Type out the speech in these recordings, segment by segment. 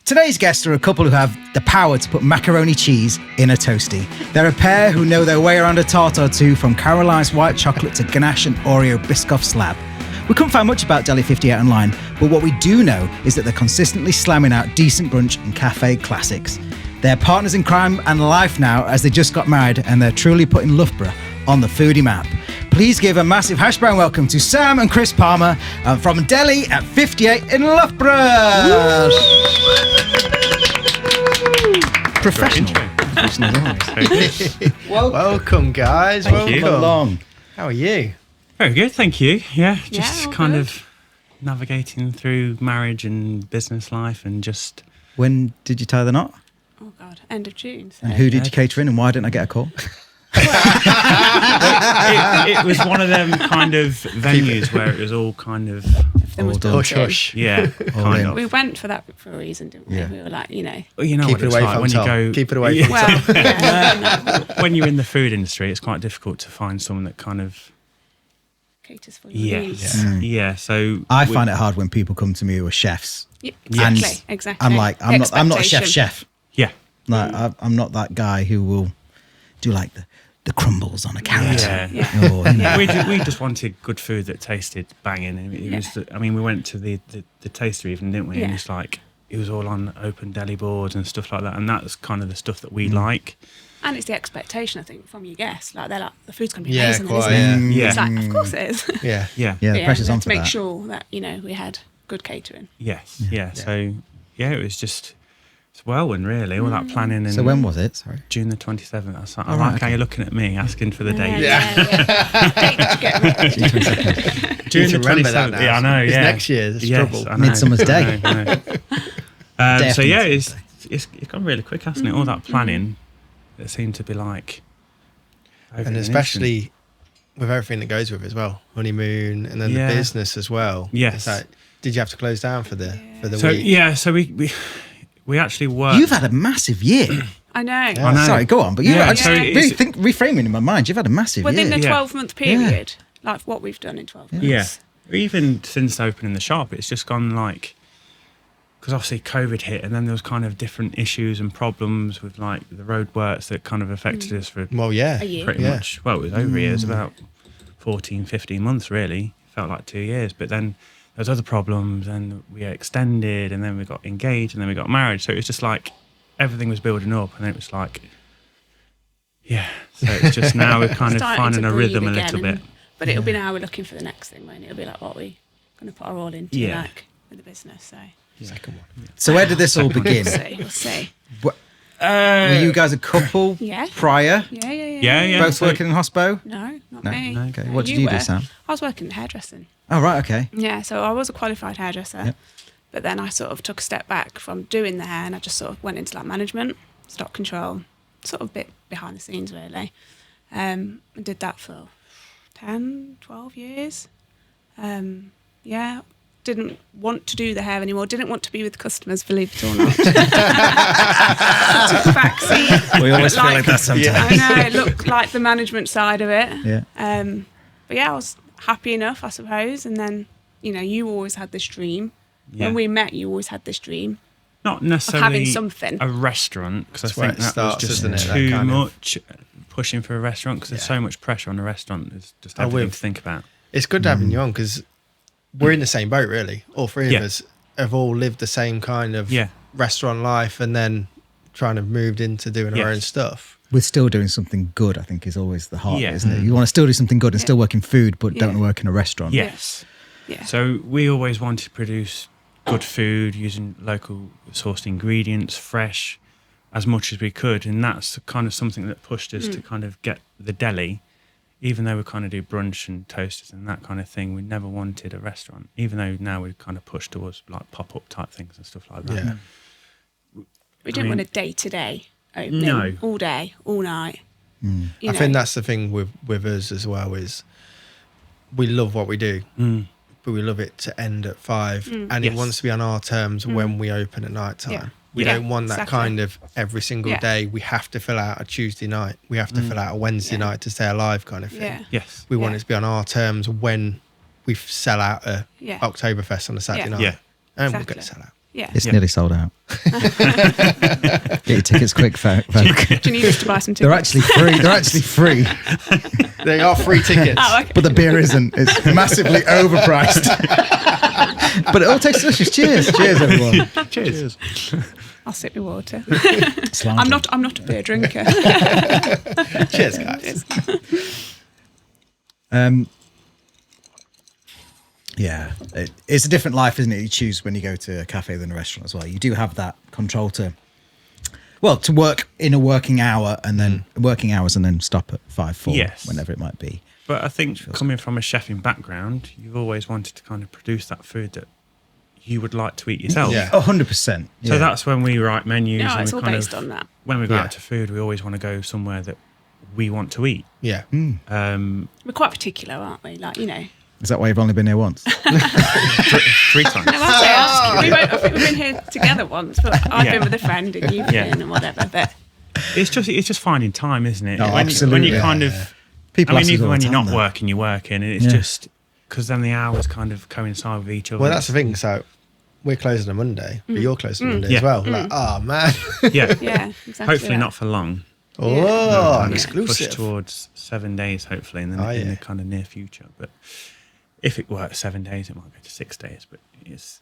Today's guests are a couple who have the power to put macaroni cheese in a toastie. They're a pair who know their way around a tart or two, from Caroline's white chocolate to ganache and Oreo Biscoff slab. We couldn't find much about Deli 58 online, but what we do know is that they're consistently slamming out decent brunch and cafe classics. They're partners in crime and life now, as they just got married, and they're truly putting Loughborough on the foodie map. Please give a massive hash brown welcome to Sam and Chris Palmer from Deli at 58 in Loughborough. Professional as always. Welcome, guys. Thank you. Along. How are you? Very good, thank you. Yeah, just all kind good. of navigating through marriage and business life and just... When did you tie the knot? Oh God, end of June. So. And who did you cater in, and why didn't I get a call? It was one of them kind of venues where it was all kind of... Everything was done. booked in. Hush. Yeah, kind of. We went for that for a reason, didn't we? Yeah. We were like, you know. Well, you know Keep what it it's away like from when Tom. you go... Keep it away from Well, yeah, no, When you're in the food industry, it's quite difficult to find someone that kind of... caters for your needs. Yeah, so... I find it hard when people come to me who are chefs. Yeah, And exactly. I'm like, I'm not a Expectation. chef. Yeah. Like, I'm not that guy who will do like the crumbles on a carrot. Yeah. Or, you know. We just wanted good food that tasted banging. And it was, I mean, we went to the taster even, didn't we? Yeah. And it's like, it was all on open deli boards and stuff like that. And that's kind of the stuff that we like. And it's the expectation, I think, from your guests. Like, they're like, the food's going to be Yeah, amazing, quite, isn't it? yeah. It's like, of course it is. Yeah. Yeah. Yeah, the pressure's on to for make that. sure that, you know, we had good catering. Yes. Yeah. So, yeah, it was just... It's whirlwind, really, all that planning. And So when was it? Sorry. June the 27th. I was like, Oh, I right, like how okay. you're looking at me, asking for the date. Date did you get right? June Need to the remember that 27th. now. Yeah, I know, It's yeah. next year, it's trouble. I know. Midsummer's Day. I know. Day So, after yeah, Midsummer's it's gone really quick, hasn't it? All that planning that seemed to be like... over And in an especially with everything that goes with it as well. Honeymoon and then Yeah. the business as well. Yes. It's like, did you have to close down for the So week? yeah, so we actually worked. You've had a massive year. I know. I know. Sorry, go on. But you, Yeah, I just so really it's- think, reframing in my mind, you've had a massive Within year. a Yeah. 12-month period, like what we've done in 12 months. Yeah, even since opening the shop, it's just gone like, because obviously COVID hit, and then there was kind of different issues and problems with like the roadworks that kind of affected us for Well, yeah. A year. pretty Yeah. much. Well, it was over years, about 14, 15 months really. Felt like 2 years, but then there was other problems, and we extended, and then we got engaged, and then we got married. So it was just like everything was building up, and then it was like, yeah. So it's just now we're kind of Starting finding to a breathe rhythm a again little and- bit. But it'll be now we're looking for the next thing, won't it? It'll be like what we going to put our all into, Yeah. like with the business. So Second one. So where did this all begin? we'll see. Were you guys a couple Yeah. prior? Yeah. Both So- working in hospo? No, not No. me. No, okay. No, What did you do, were. Sam? I was working in hairdressing. Oh, right, okay. Yeah, so I was a qualified hairdresser, Yep. but then I sort of took a step back from doing the hair, and I just sort of went into like management, stock control, sort of bit behind the scenes really. I did that for 10, 12 years. Yeah, didn't want to do the hair anymore, didn't want to be with customers, believe it or not. Took a back seat. We always feel like that sometimes. I know, it looked like the management side of it. Yeah. But yeah, I was happy enough, I suppose. And then, you know, you always had this dream. Yeah. When we met, you always had this dream. Not necessarily having something. a restaurant, because I That's where think it that starts, was just isn't it? That too kind of- much pushing for a restaurant, because there's Yeah. so much pressure on a restaurant. It's just Oh, everything with- to think about. It's good having you on because we're in the same boat, really. All three Yeah. of us have all lived the same kind of Yeah. restaurant life and then trying to moved into doing our Yes. own stuff. We're still doing something good, I think, is always the heart, Yeah. isn't it? You want to still do something good and Yeah. still work in food, but don't Yeah. work in a restaurant. Yes. Yeah. So we always wanted to produce good food using local sourced ingredients, fresh, as much as we could. And that's kind of something that pushed us to kind of get the deli. Even though we kind of do brunch and toasters and that kind of thing, we never wanted a restaurant. Even though now we've kind of pushed towards like pop-up type things and stuff like that. Yeah. We didn't mean- want a day-to-day opening. No. All day, all night. Mm. You I know. think that's the thing with us as well is we love what we do, but we love it to end at 5 and it Yes. wants to be on our terms when we open at night time. Yeah. We Yeah, don't want that exactly. kind of every single Yeah. day we have to fill out a Tuesday night, we have to fill out a Wednesday Yeah. night to stay alive kind of thing. Yeah. Yes. We want Yeah. it to be on our terms when we sell out a Yeah. Oktoberfest on a Saturday Yeah. night. Yeah. And we're Exactly. going to sell out. Yeah. It's nearly sold out. Get your tickets quick, folk. Do you need us to buy some tickets? They're actually free. They're actually free, They are free tickets. Oh, okay. but the beer isn't. It's massively overpriced. But it all tastes delicious. Cheers. Cheers, everyone. Cheers. I'll sip your water. Slanted. I'm not a beer drinker. Cheers, guys. Yeah, it's a different life, isn't it? You choose when you go to a cafe than a restaurant as well. You do have that control to work in a working hour and then working hours and then stop at 5-4, Yes. whenever it might be. But I think coming from a chefing background, you've always wanted to kind of produce that food that you would like to eat yourself. Yeah. 100%. So that's when we write menus. No, and it's we all kind based of, on that. When we go Yeah. out to food, we always want to go somewhere that we want to eat. Yeah. We're quite particular, aren't we? Like, you know. Is that why you've only been here once? 3 times. No, I think we've been here together once, but I've Yeah. been with a friend and you've Yeah. been and whatever. But It's just finding time, isn't it? Oh, when absolutely. you kind Yeah. of, People I ask mean, us all even when the you're time, not though. working, you're working, and it's Yeah. just because then the hours kind of coincide with each other. Well, that's the thing. So we're closing on Monday, but you're closing on Monday Yeah. as well. Like, oh man. yeah. yeah, exactly. Hopefully that. not for long. Oh, Kind of exclusive. Push towards 7 days, hopefully, in the, Oh, in yeah. the kind of near future. But if it works 7 days, it might go to 6 days. But it's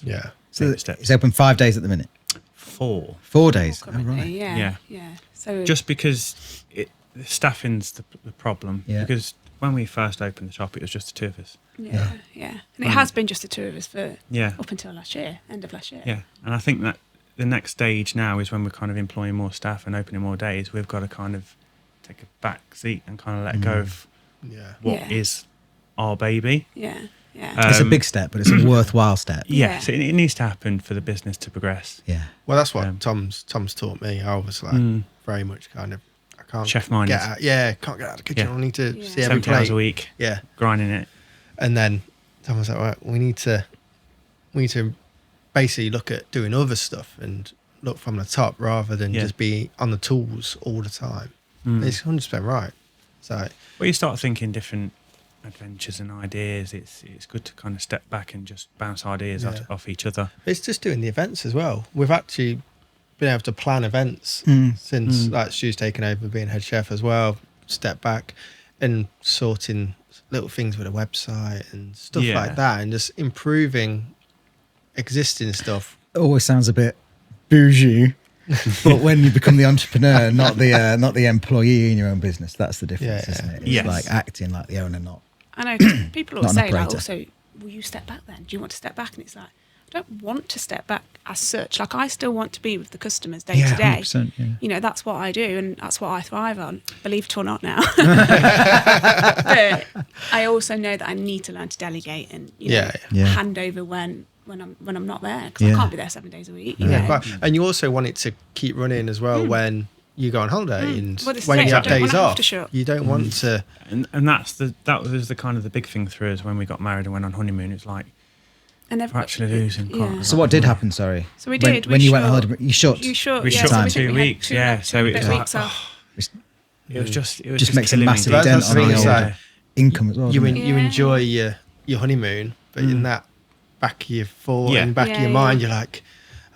Yeah. So baby steps. it's open 5 days at the minute. 4. 4 days. Oh, Currently, right. yeah. Yeah. So Just because the staffing's the problem. Yeah. Because when we first opened the shop, it was just the 2 of us. yeah. And it has been just the 2 of us for Yeah. up until last year, end of last year. Yeah, and I think that the next stage now is when we're kind of employing more staff and opening more days. We've got to kind of take a back seat and kind of let go of Yeah. what Yeah. is our baby. Yeah. It's a big step, but it's a worthwhile step. Yes, Yeah. it needs to happen for the business to progress. Yeah. Well, that's what Um, Tom's taught me. I was like very much kind of I can't Chef-minded. get out. Yeah, can't get out of the kitchen. Yeah. I need to Yeah. see every 70 hours plate. a week, Yeah, grinding it. and then Tom was like, right, we need to basically look at doing other stuff and look from the top rather than Yeah. just be on the tools all the time. It's 100% right. So Well, you start thinking different adventures and ideas. It's good to kind of step back and just bounce ideas Yeah. off each other. it's just doing the events as well. We've actually been able to plan events since like Stu's taken over being head chef as well. Step back and sorting little things with a website and stuff Yeah. like that, and just improving existing stuff. It always sounds a bit bougie, but when you become the entrepreneur, not the employee in your own business, that's the difference, Yeah. isn't it? It's Yes. like acting like the owner, not. I know 'cause people Not always an say, like, operator. also, will you step back then? Do you want to step back? And it's like, I don't want to step back as such. Like, I still want to be with the customers day to day. 100%, yeah. You know, that's what I do and that's what I thrive on, believe it or not now. But I also know that I need to learn to delegate and, you know, Yeah. hand over when I'm not there, because Yeah. I can't be there 7 days a week. You Yeah, know? quite. And you also want it to keep running as well when you go on holiday and Well, this is when it. you I have don't days wanna have off. to shut. You don't want to. And that was the kind of the big thing through us when we got married and went on honeymoon. It's like, And we're actually losing quite a lot. So what did happen? Sorry. So we When- did. when we you went on shut. holiday. You shut. You shut. We yeah, shut so for we think 2 we had weeks, yeah, so two it was like, weeks off. it was just Just makes a killing me. massive That's dent the on thing, your it's like, income as well. you doesn't it? you Yeah. enjoy your honeymoon, but in that back of your Yeah. in the back of Yeah, your mind, yeah. you're like,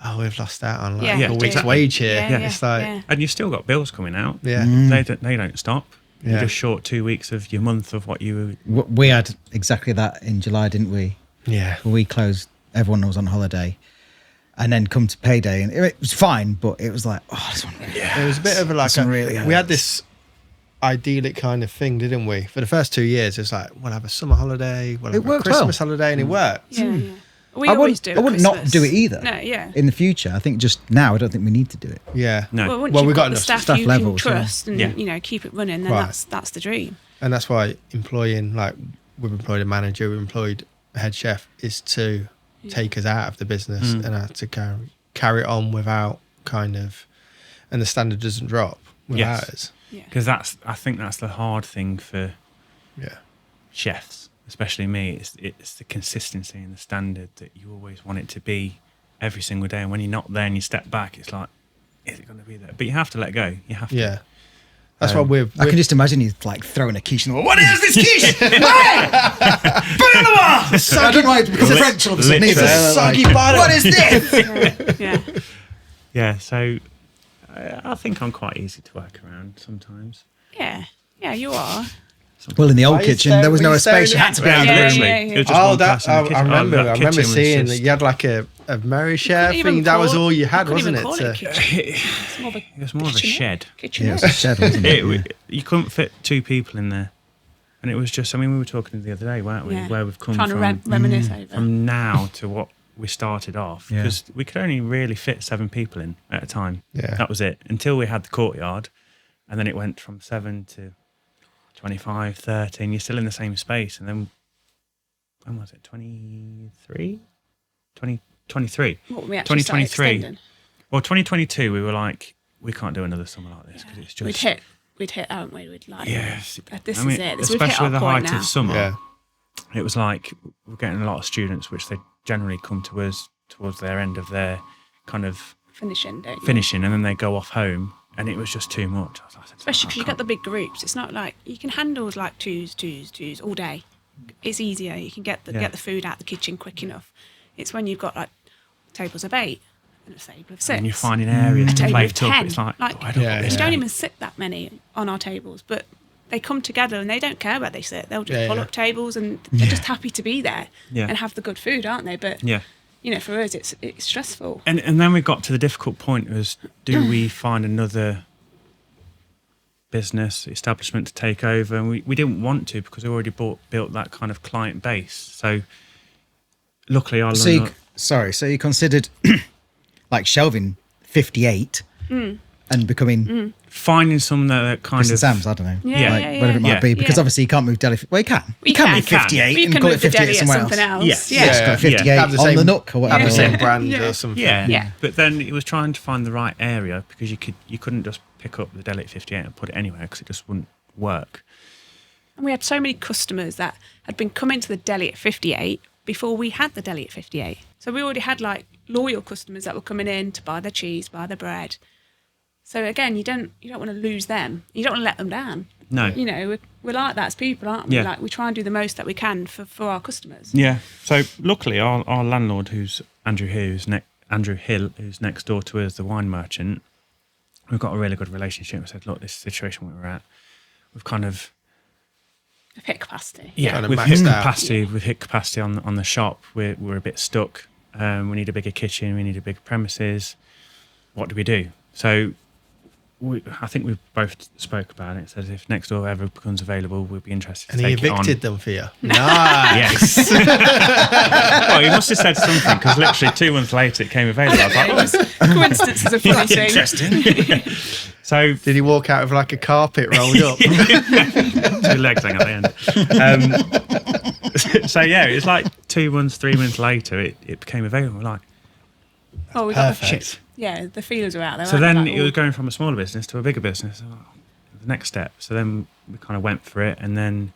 oh, we've lost out on like Yeah, a week's exactly. wage here. Yeah, It's like, yeah. And you've still got bills coming out. yeah. They don't stop. Yeah. You're just short 2 weeks of your month of what you. We had exactly that in July, didn't we? Yeah. We closed. Everyone was on holiday, and then come to payday, and it was fine, but it was like, oh, this one. It was a bit of a like This one really we had hurts. this idyllic kind of thing, didn't we? For the first 2 years, it's like we'll have a summer holiday, we'll It have a worked Christmas well. holiday, and it worked. Yeah, yeah. We I always wouldn't. do. I at wouldn't not Christmas. do it either. No, yeah. In the future, I think just now, I don't think we need to do it. Yeah. No. Well, once Well, you've we've got got the enough staff, staff you levels, can yeah. trust and Yeah. you know keep it running, then Right. that's the dream. And that's why employing, like, we've employed a manager, we've employed a head chef, is to take us out of the business and to carry it on without kind of, and the standard doesn't drop without Yes. us. Yeah. Because I think that's the hard thing for Yeah. chefs, especially me. It's the consistency and the standard that you always want it to be every single day. And when you're not there and you step back, it's like, is it going to be there? But you have to let go. You have to. Yeah. That's what we're I can just imagine you like throwing a quiche. And what is this quiche? Hey! Put it on the wall! I don't know why it's become French all of a sudden either. soggy bottom. What is this? Yeah. Yeah, so I think I'm quite easy to work around sometimes. Yeah. Yeah, you are. Well, in the old Why you kitchen, there was staring- no were you space. You staring had to be out of the Yeah, room. yeah. It was just Oh, one that person in the I kitchen. remember. that I kitchen remember was seeing just- that you had like a Mary chef Couldn't even thing. That was call- all you had, couldn't even wasn't call it? it a kitchen. It's more of a It was more of a kitchenette. shed. Kitchen. Yeah, it was a shed, wasn't it? You couldn't fit 2 people in there, and it was just. I mean, we were talking the other day, weren't we? Yeah. Where we've come Trying from, to reminisce over. from now to what we started off, Yeah. because we could only really fit 7 people in at a time. Yeah. That was it until we had the courtyard, and then it went from 7 to 25, 30, and you're still in the same space, and then when was it? 23. What were we actually 2023. extending? Well, 2022, we were like, we can't do another summer like this because it's just We'd hit, haven't we? We'd like, yes. this I mean, is it. We've hit especially our the point height now. of summer. Yeah. It was like we're getting a lot of students, which they generally come to us towards their end of their kind of Finishing, don't you? finishing, and then they go off home, and it was just too much. I said, Especially "I because you can't." get the big groups. It's not like you can handle like twos all day. It's easier. You can get the food out the kitchen quick enough. It's when you've got like tables of 8 and a table of 6. And you're finding areas a to table of plate up. 10. It's like, Like, I don't Yeah, want you this. don't even sit that many on our tables, but they come together and they don't care where they sit. They'll just Yeah, pull yeah. up tables and they're just happy to be there Yeah. and have the good food, aren't they? But Yeah. you know, for us, it's stressful. And then we got to the difficult point was, do we find another business establishment to take over? And we didn't want to because we already built that kind of client base. So luckily our So you, landlord- so you considered like shelving 58 and becoming finding some that kind Chris and of Sam's, I don't know, Yeah, like, yeah, yeah. whatever it might Yeah. be, because Yeah. obviously you can't move Deli. Well, you can. You can can. move 58 You and can call move it the 58 deli at somewhere something else. Yes. Yeah. Just Yeah. got 58 Have the on same- the nook or Have whatever. the same Yeah. brand Yeah. or something. Yeah. Yeah. But then it was trying to find the right area because you couldn't just pick up the deli at 58 and put it anywhere because it just wouldn't work. And we had so many customers that had been coming to the deli at 58 before we had the deli at 58. So we already had like loyal customers that were coming in to buy their cheese, buy their bread. So again, you don't want to lose them. You don't want to let them down. No. You know, we're like that as people, aren't we? Yeah. Like we try and do the most that we can for our customers. Yeah. So luckily, our landlord, who's Andrew Hill, who's next door to us, the wine merchant, we've got a really good relationship. We said, look, this situation where we're at, we've kind of We've hit capacity. Kind of we've maxed hit out. capacity. We've hit capacity on the shop. We're a bit stuck. We need a bigger kitchen. We need a bigger premises. What do we do? So I think we both spoke about it. Says if next door ever becomes available, we'd be interested And to he take it on. evicted them for you. Nice. Yes. Well, he must have said something because literally 2 months later it came available. I was like, It was coincidence is a funny thing. interesting. So Did he walk out with like a carpet rolled up? 2 legs hang at the end. So yeah, it's like 2 months, 3 months later it became available. We're like, Oh, we got Perfect. shit. yeah, the feelers are out there. So weren't then they? Like, it was oh, going from a smaller business to a bigger business. Oh, the next step. So then we kind of went for it, and then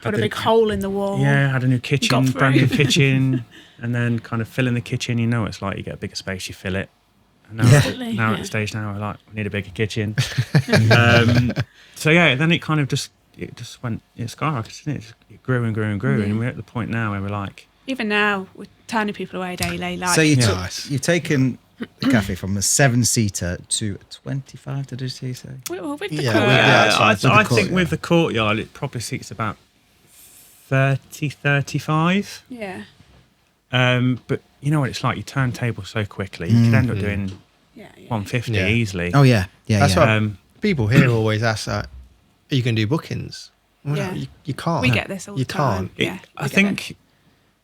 got a had big the- hole in the wall. Yeah, had a new kitchen, Got brand new through. kitchen, and then kind of filling the kitchen. You know, it's like you get a bigger space, you fill it. And now, Absolutely, now at yeah. the stage now, we're like, we need a bigger kitchen. So yeah, then it kind of just went, it skyrocketed, didn't it? It grew and grew and grew, and we're at the point now where we're like, Even now, we're turning people away daily. Like, So Nice. you've taken the cafe from a 7-seater to a 25, did you say? well, with the Yeah, court, yeah, I with the think courtyard. with the courtyard, it probably seats about 30, 35. yeah, But you know what it's like, you turn tables so quickly, you could end up doing yeah, yeah. 150 Yeah. easily. Oh, yeah. Yeah, That's yeah. what people here always ask that. Are you going to do bookings? Well, Yeah. you can't. We get this all the You time. can't. Yeah, I we get think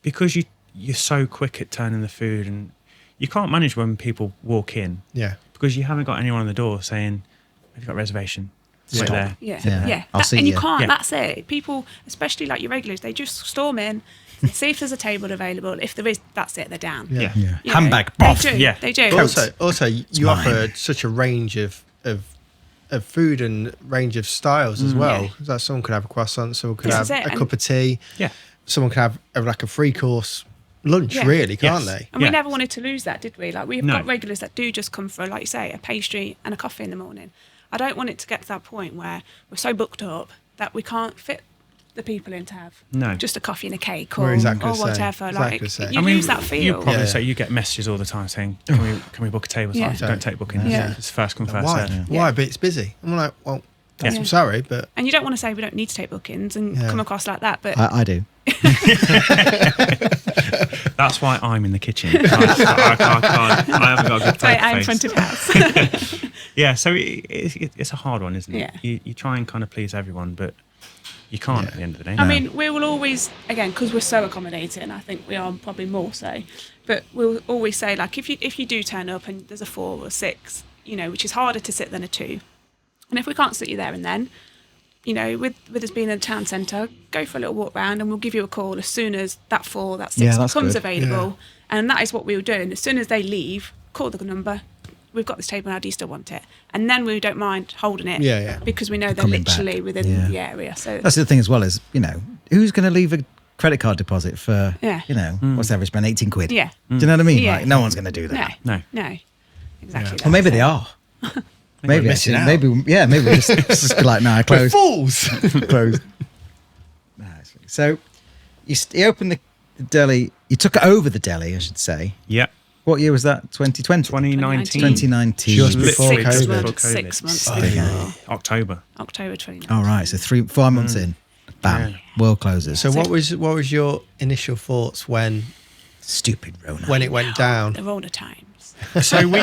because you're so quick at turning the food, and you can't manage when people walk in Yeah. because you haven't got anyone on the door saying, have you got a reservation? Wait Stop. there. Yeah, Yeah. yeah. I'll see and you you. can't. Yeah. That's it. People, especially like your regulars, they just storm in, see if there's a table available. If there is, that's it. They're down. Yeah. Yeah. You know, Handbag, boff. They do. Yeah. They do. But also, you mine. offer such a range of food and range of styles as well. Yeah. Like someone could have a croissant, someone could This have is it, a and- cup of tea, Yeah. someone could have like a 3-course lunch, Yeah. really, can't Yes. they? And we Yeah. never wanted to lose that, did we? Like we've No. got regulars that do just come for, like you say, a pastry and a coffee in the morning. I don't want it to get to that point where we're so booked up that we can't fit the people in to have just a coffee and a cake or whatever. You lose that feel. You probably say you get messages all the time saying, "Can we book a table?" So don't take bookings. Yeah. It's first come first Why? serve. Why? But it's busy. I'm like, well, I'm sorry, but and you don't want to say we don't need to take bookings and come across like that. But I do. That's why I'm in the kitchen. I haven't got a good poker I'm face. front of house. Yeah, so it's a hard one, isn't it? Yeah. You try and kind of please everyone, but you can't at the end of the day. I mean, we will always, again, because we're so accommodating, I think we are probably more so, but we'll always say, like, if you do turn up and there's a 4 or 6, which is harder to sit than a 2, and if we can't sit you there and then, with us being in the town centre, go for a little walk round and we'll give you a call as soon as that 4, that 6 becomes available. Yeah. And that is what we'll do. And as soon as they leave, call the number. We've got this table now, do you still want it? And then we don't mind holding it because we know they're literally within the area. So that's the thing as well is, who's going to leave a credit card deposit for, what's the average spend, 18 quid? Yeah. Do you know what I mean? Yeah. Like, no one's going to do that. No. Exactly. Well, maybe they are. Maybe missing out. Maybe just be like, no, I closed. fools. Closed. So you opened the deli. You took over the deli, I should say. Yeah. What year was that? 2020? 2019. 2019. Just before COVID. 6 months before. October 2019. All right, so 4 months in, bam, world closes. So what was your initial thoughts when Stupid Rona. when it went down? The Rona times. So we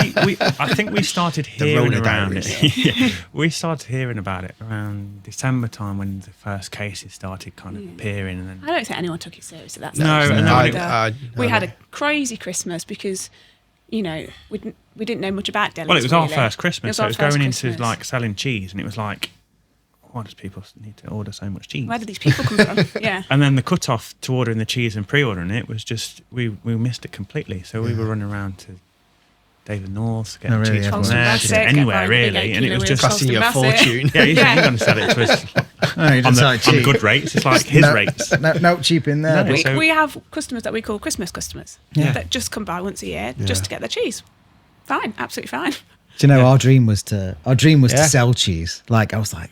I think we started hearing Rona around diaries. it. We started hearing about it around December time when the first cases started kind of appearing, and then I don't think anyone took it seriously. That's No, stage. and we had a crazy Christmas because, we didn't know much about deli. well, it was our first Christmas, so it was our going first into Christmas. like selling cheese, and it was like, why does people need to order so much cheese? Where did these people come from? Yeah. And then the cut-off to ordering the cheese and pre-ordering it was just we missed it completely. So we were running around to David North, getting cheese from Colston there, Bassett, just anywhere get really, and it was just Costing you a fortune. yeah, you're going to sell it to us on the good rates. It's like his rates. No cheap in there. No. So- We have customers that we call Christmas customers that just come by once a year just to get their cheese. Fine, absolutely fine. Do you know our dream was to sell cheese? Like I was like,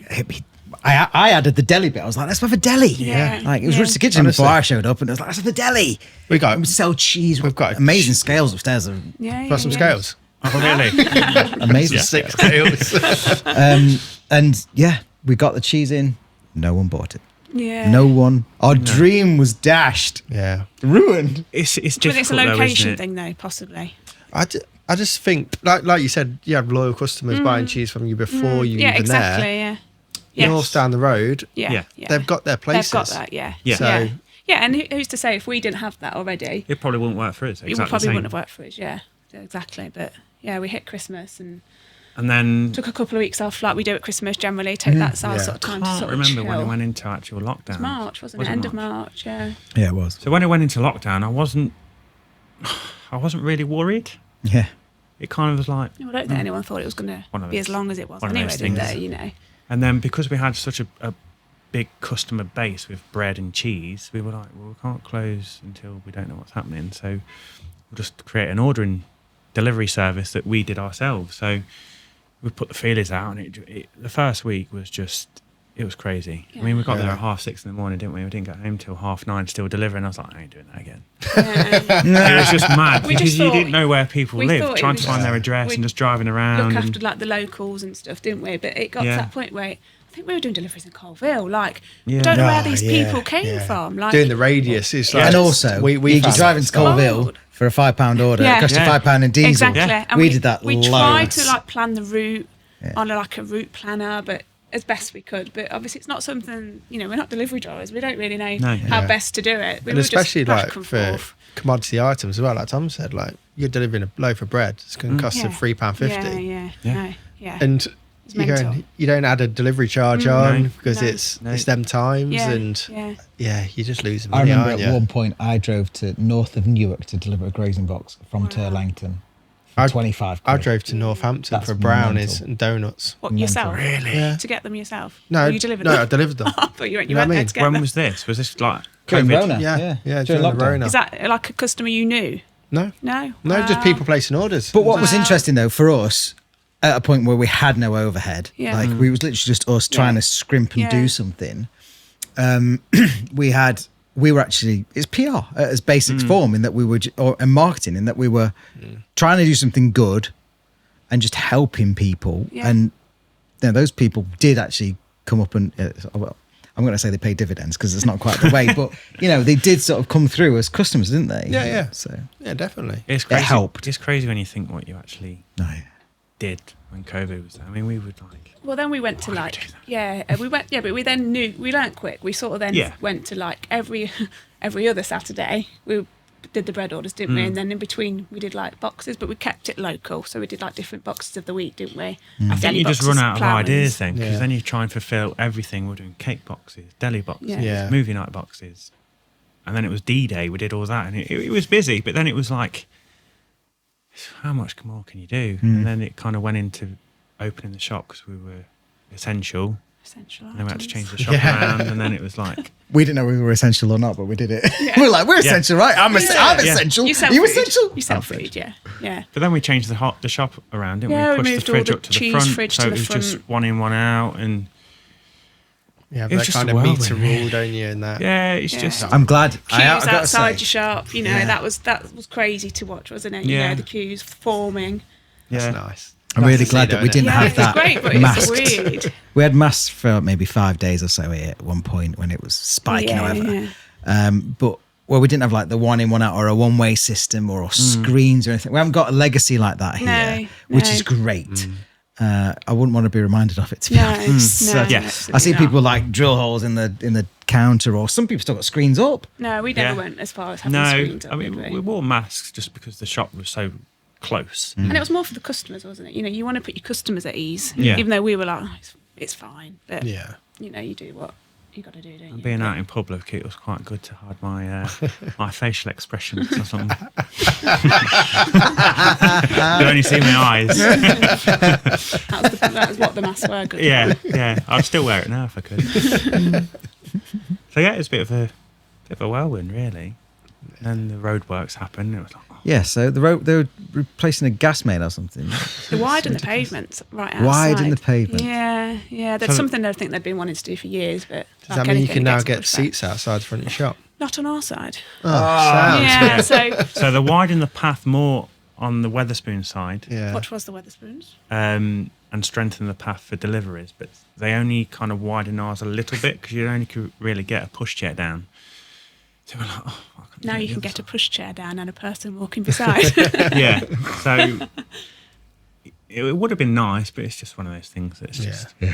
I added the deli bit. I was like, let's have a deli. Yeah. Like it was Richard's Kitchen Honestly. before I showed up, and it was like, let's have a deli. We sell cheese. We've got amazing scales upstairs. Got some scales. Oh, really? Amazing. 6 scales. And we got the cheese in. No one bought it. Yeah. No one. Our dream was dashed. Yeah. Ruined. It's But difficult it's a though, location isn't it? thing, though, possibly. I just think, like you said, you had loyal customers buying cheese from you before you Yeah, even exactly. there. Yeah. North down the road, Yeah. they've got their places. They've got that. Yeah. Yeah. So- Yeah, and who's to say if we didn't have that already, It probably wouldn't work for us. it Exactly probably the same. wouldn't have worked for us. Yeah, exactly. But yeah, we hit Christmas and And then took a couple of weeks off, like we do at Christmas generally. Take that sort of time to can't sort of remember when it chill. went into actual lockdown. It was March, wasn't it? End of March. Yeah. Yeah, it was. So when it went into lockdown, I wasn't really worried. Yeah. It kind of was like, I don't think anyone thought it was going One to of be those- as long as it was one of anyway, those did things. they? and then because we had such a big customer base with bread and cheese, we were like, well, we can't close until we don't know what's happening. So we'll just create an ordering delivery service that we did ourselves. So we put the feelers out, and the first week was just, it was crazy. I mean, we got there at 6:30 in the morning, didn't we? We didn't get home till 9:30, still delivering. I was like, I ain't doing that again. It was just mad We just because you thought- didn't know where people we lived, thought it trying was to find their just- address we and just driving around. Look and- after like the locals and stuff, didn't we? But it got to Yeah. that point where I think we were doing deliveries in Colville. Like, Yeah. I don't know where Oh, these yeah, people came yeah. from. Like, Doing the radius is like, And also, we you found drive that into stuff. Colville Cold. for a £5 order. Yeah. It cost you Yeah. £5 in diesel. exactly. Yeah. And We did that We tried loads. to like plan the route on like a route planner, but as best we could. But obviously, it's not something, we're not delivery drivers. We don't really know No. how Yeah. best to do it. We And were especially just back like and for forth. commodity items as well, like Tom said, like you're delivering a loaf of bread, it's going to cost you Yeah. £3.50. Yeah. Yeah. No, yeah. And mental. you don't add a delivery charge on No. because No. it's them times, yeah. and yeah. you just lose I money, remember aren't at you? one point I drove to north of Newark to deliver a grazing box from Turlangton for I- 25 I quid. drove to Northampton That's for brownies mental. and donuts. What, yourself? Really? Yeah. To get them yourself? No, Or you delivered no, them? I delivered them. But you went know what I there mean? to get When them. was this? Was this like During COVID? Rona. Yeah, During during the lockdown. Rona. Is that like a customer you knew? No, No? just Wow. people placing orders. But what was interesting though for us, at a point where we had no overhead. Yeah. Like we was literally just us trying to scrimp and do something. We were actually, it's PR at its basic form in that we were, and marketing in that we were trying to do something good and just helping people. Yeah. And those people did actually come up and, well, I'm going to say they paid dividends because it's not quite the way, but they did sort of come through as customers, didn't they? Yeah. So Yeah, definitely. It's crazy. it helped. It's crazy when you think what you actually No. did when COVID was there. I mean, we would like. Well, then we went to like, but we then knew, we learnt quick. We sort of then went to like every other Saturday. We did the bread orders, didn't we? And then in between we did like boxes, but we kept it local. So we did like different boxes of the week, didn't we? I think you just run out of Ploughmans. ideas then, because then you try and fulfill everything. We're doing cake boxes, deli boxes, Yeah. movie night boxes. And then it was D-Day, we did all that. And it was busy, but then it was like, how much more can you do? And then it kind of went into opening the shop because we were essential. And then we had to change the shop around, and then it was like... We didn't know we were essential or not, but we did it. We're like, we're essential, right? I'm essential. You sell you food. essential? You sell food, yeah. But then we changed the shop around, didn't Yeah, we? we Pushed moved the fridge all up the to the cheese front, fridge so to it the was just front. one in, one out, and... Yeah, It but was that just kind a of whirlwind, meter really. rule, don't you? And that. Yeah, it's just... I'm glad. Queues I've got to outside say, your shop, that was crazy to watch, wasn't it? You know, the queues forming. That's nice. I'm really glad that we didn't have it was that great, but masked. it's weird. We had masks for maybe 5 days or so here at one point when it was spiking or whatever. But we didn't have like the one in, one out or a one-way system or screens or anything. We haven't got a legacy like that here, which is great. I wouldn't want to be reminded of it, to be honest. Yes. I see people like drill holes in the counter, or some people still got screens up. No, we never went as far as having screens up. I mean, did we wore masks just because the shop was so close. And it was more for the customers, wasn't it? You want to put your customers at ease. Yeah. Even though we were like, it's fine. But, you do what you got to do, don't you? And being out in public, it was quite good to hide my my facial expressions or something. You only see my eyes. That was what the masks were good for. Yeah. I'd still wear it now if I could. So yeah, it was a bit of a whirlwind, really. And then the roadworks happened. It was like, Yeah, so they were replacing a gas main or something. They widened the pavement right outside. Widen the pavement. Yeah. That's something I think they'd been wanting to do for years. But Does that mean you can now get seats outside the front of your shop? Not on our side. Oh, sounds. Yeah, so they widened the path more on the Wetherspoon side. Yeah. What was the Wetherspoons? And strengthen the path for deliveries, but they only kind of widen ours a little bit because you only could really get a pushchair down. So we're like, now you can get a pushchair down and a person walking beside. Yeah, so it would have been nice, but it's just one of those things that's just it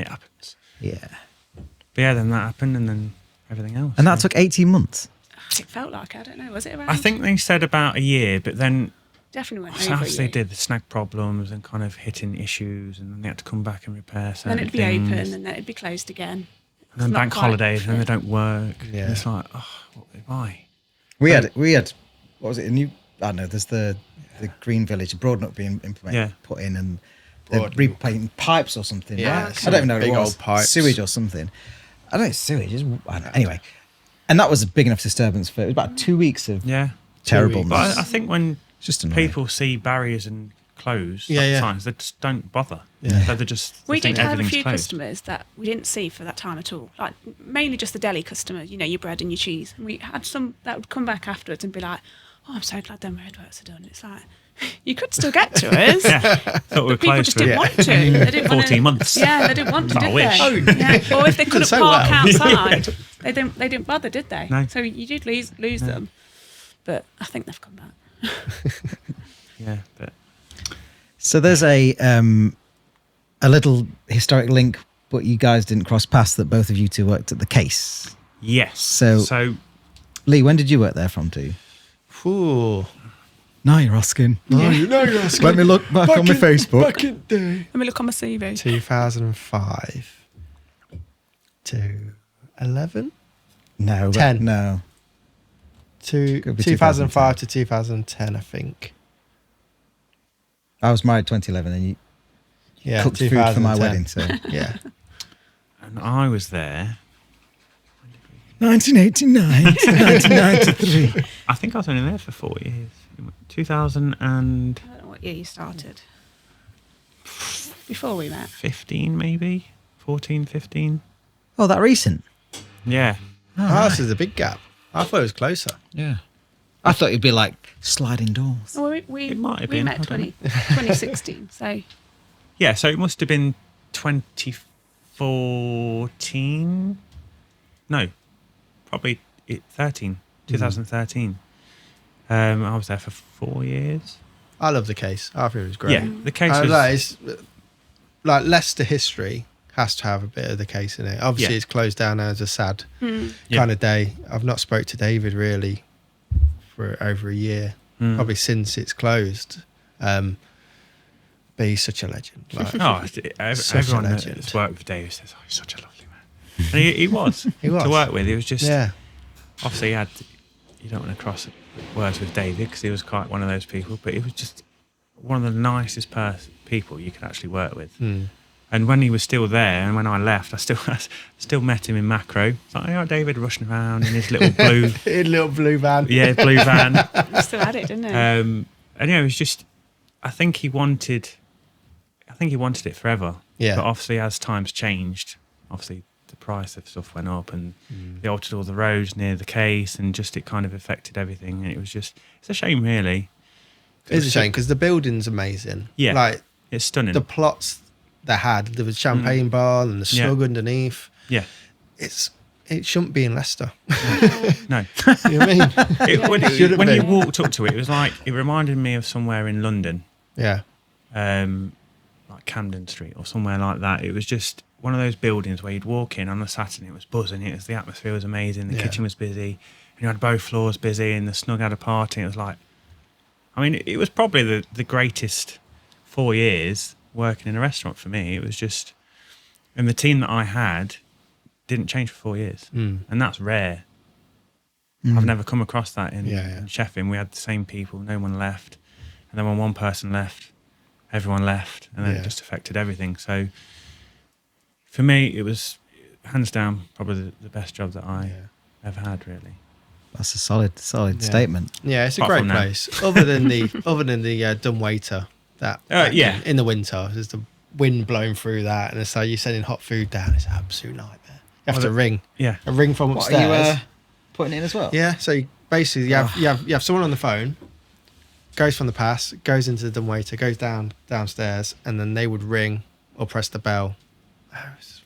happens. Yeah. But yeah, then that happened, and then everything else. And that took 18 months. It felt like, I don't know, was it around? I think they said about a year, but then Definitely went over a as they year. did the snag problems and kind of hitting issues, and then they had to come back and repair certain Then it'd be things. open and then it'd be closed again. And then It's not bank quite holidays, and then they fit. don't work. Yeah. And it's like, why? We had what was it? I don't know. There's the Green Village, Broadnook being put in, and they're Broadnook. repainting pipes or something. Yeah, I don't even know what big it was. old pipes. Sewage or something. I don't know. Sewage. I don't know. Anyway, and that was a big enough disturbance for it was about 2 weeks of terribleness. But I think when It's just annoying. people see barriers and closed Yeah. signs, they just don't bother. Yeah. So they just We think did have a everything's few closed. customers that we didn't see for that time at all. Like mainly just the deli customers, your bread and your cheese. And we had some that would come back afterwards and be like, "Oh, I'm so glad them roadworks are done." It's like you could still get to us. Thought we were But people closed just for didn't want to. They didn't 14 months. Yeah, they didn't want to, I did wish. they? Yeah. Or if they couldn't so park well. outside, they didn't bother, did they? No. So you did lose them. But I think they've come back. Yeah, but So there's a little historic link, but you guys didn't cross paths that both of you two worked at the Case. yes. So- Lee, when did you work there from to? Ooh. Now you're asking. No, you're asking. Let me look back on my Facebook. Back in day. Let me look on my CV. 2005 to 11? No. 10. No. Could be 2005 to 2010, I think. I was married 2011 and you Yeah, cooked food for my 2010. wedding. So Yeah. And I was there. 1989 to 1993. I think I was only there for 4 years. 2000 and I don't know what year you started. before we met. 15 maybe, 14, 15. Oh, that recent? Yeah. Oh, so there's a big gap. I thought it was closer. Yeah. I thought it'd be like sliding doors. Well, we It might have we been, met I don't know. 2016. So Yeah, so it must have been 2014. No, probably 2013. I was there for 4 years. I love the case. I thought it was great. Yeah, the case was... It's, like Leicester history has to have a bit of the case in it. Obviously, Yeah. it's closed down now as a sad Yeah. kind of day. I've not spoke to David really for over a year, probably since it's closed. But he's such a legend. Like, Oh, Such a everyone legend. that's worked with Dave says, "Oh, he's such a lovely man." And he was. He was. To work with. He was just yeah, obviously you don't want to cross words with David because he was quite one of those people, but he was just one of the nicest people you could actually work with. And when he was still there, and when I left, I still met him in Macro. It's like, oh, David rushing around in his little blue, little blue van. blue van. we still had it, didn't it? And yeah, it was just. I think he wanted it forever. Yeah. But obviously, as times changed, obviously the price of stuff went up, and they altered all the roads near the case, and just it kind of affected everything. And it was just, it's a shame, really. It's a shame because the building's amazing. Yeah. Like It's stunning. the plots they had, there was champagne bar and the snug Yeah. underneath. Yeah. It shouldn't be in Leicester. No. You know what I mean? When Shouldn't you be. walked up to it, it was like, it reminded me of somewhere in London, Yeah. like Camden Street or somewhere like that. It was just one of those buildings where you'd walk in on a Saturday, it was buzzing, the atmosphere was amazing, the Yeah. kitchen was busy, and you had both floors busy, and the snug had a party. It was like, I mean, it was probably the greatest 4 years working in a restaurant for me. It was just, and the team that I had didn't change for 4 years, and that's rare. I've never come across that in chefing. We had the same people, no one left, and then when one person left, everyone left, and then it just affected everything. So for me, it was hands down probably the best job that I ever had, really. That's a solid statement. Yeah, it's a Apart great from now. place. Other than the dumbwaiter that in the winter, there's the wind blowing through that, and it's like you're sending hot food down. It's an absolute nightmare. You have to ring. Yeah. A ring from What, upstairs. are you putting it in as well? Yeah, so basically you have someone on the phone, goes from the pass, goes into the dumbwaiter, goes downstairs, and then they would ring or press the bell. Oh,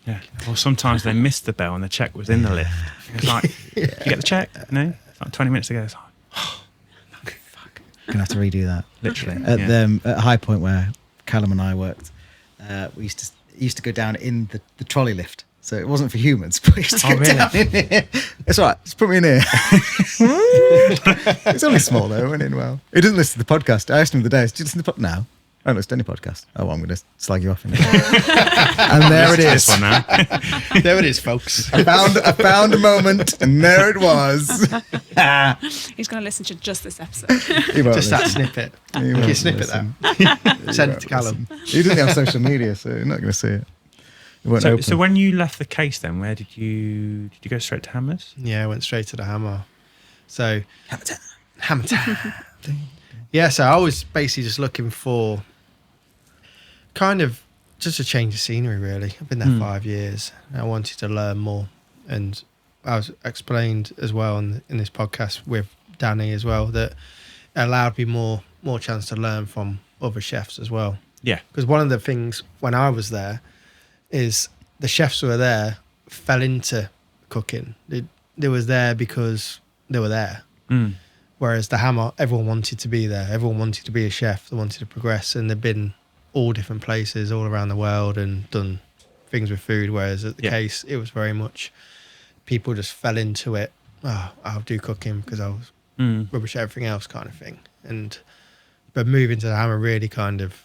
Yeah. Or sometimes they missed the bell and the check was in the lift. It's like, did you get the check? No. It's like 20 minutes ago. It's like, Gonna have to redo that. literally. At High Point where Callum and I worked, we used to go down in the trolley lift. So it wasn't for humans, but we used to go down in here. It's all right, just put me in here. It's only small though, it went in well. He doesn't listen to the podcast. I asked him the day, do you listen to the podcast? No. I don't listen to any podcast. Oh, well, I'm going to slag you off in it. And there it is. This one now. there it is, folks. I found a moment, and there it was. He's going to listen to just this episode. He won't Just that listen. snippet. He Can won't you snippet listen. that? Send it to Callum. He doesn't have social media, so you're not going to see it. It won't open. So when you left the case then, where did you go straight to Hammers? Yeah, I went straight to the Hammer. So Hammer time. Yeah, so I was basically just looking for kind of just a change of scenery, really. I've been there 5 years. I wanted to learn more, and I was explained as well in this podcast with Danny as well that it allowed me more chance to learn from other chefs as well. Yeah. Because one of the things when I was there is the chefs who were there fell into cooking. They was there because they were there. Whereas the Hammer, everyone wanted to be there. Everyone wanted to be a chef. They wanted to progress, and they've been all different places all around the world and done things with food. Whereas at the case, it was very much people just fell into it. Oh, I'll do cooking because I was rubbish at everything else kind of thing. But moving to the Hammer really kind of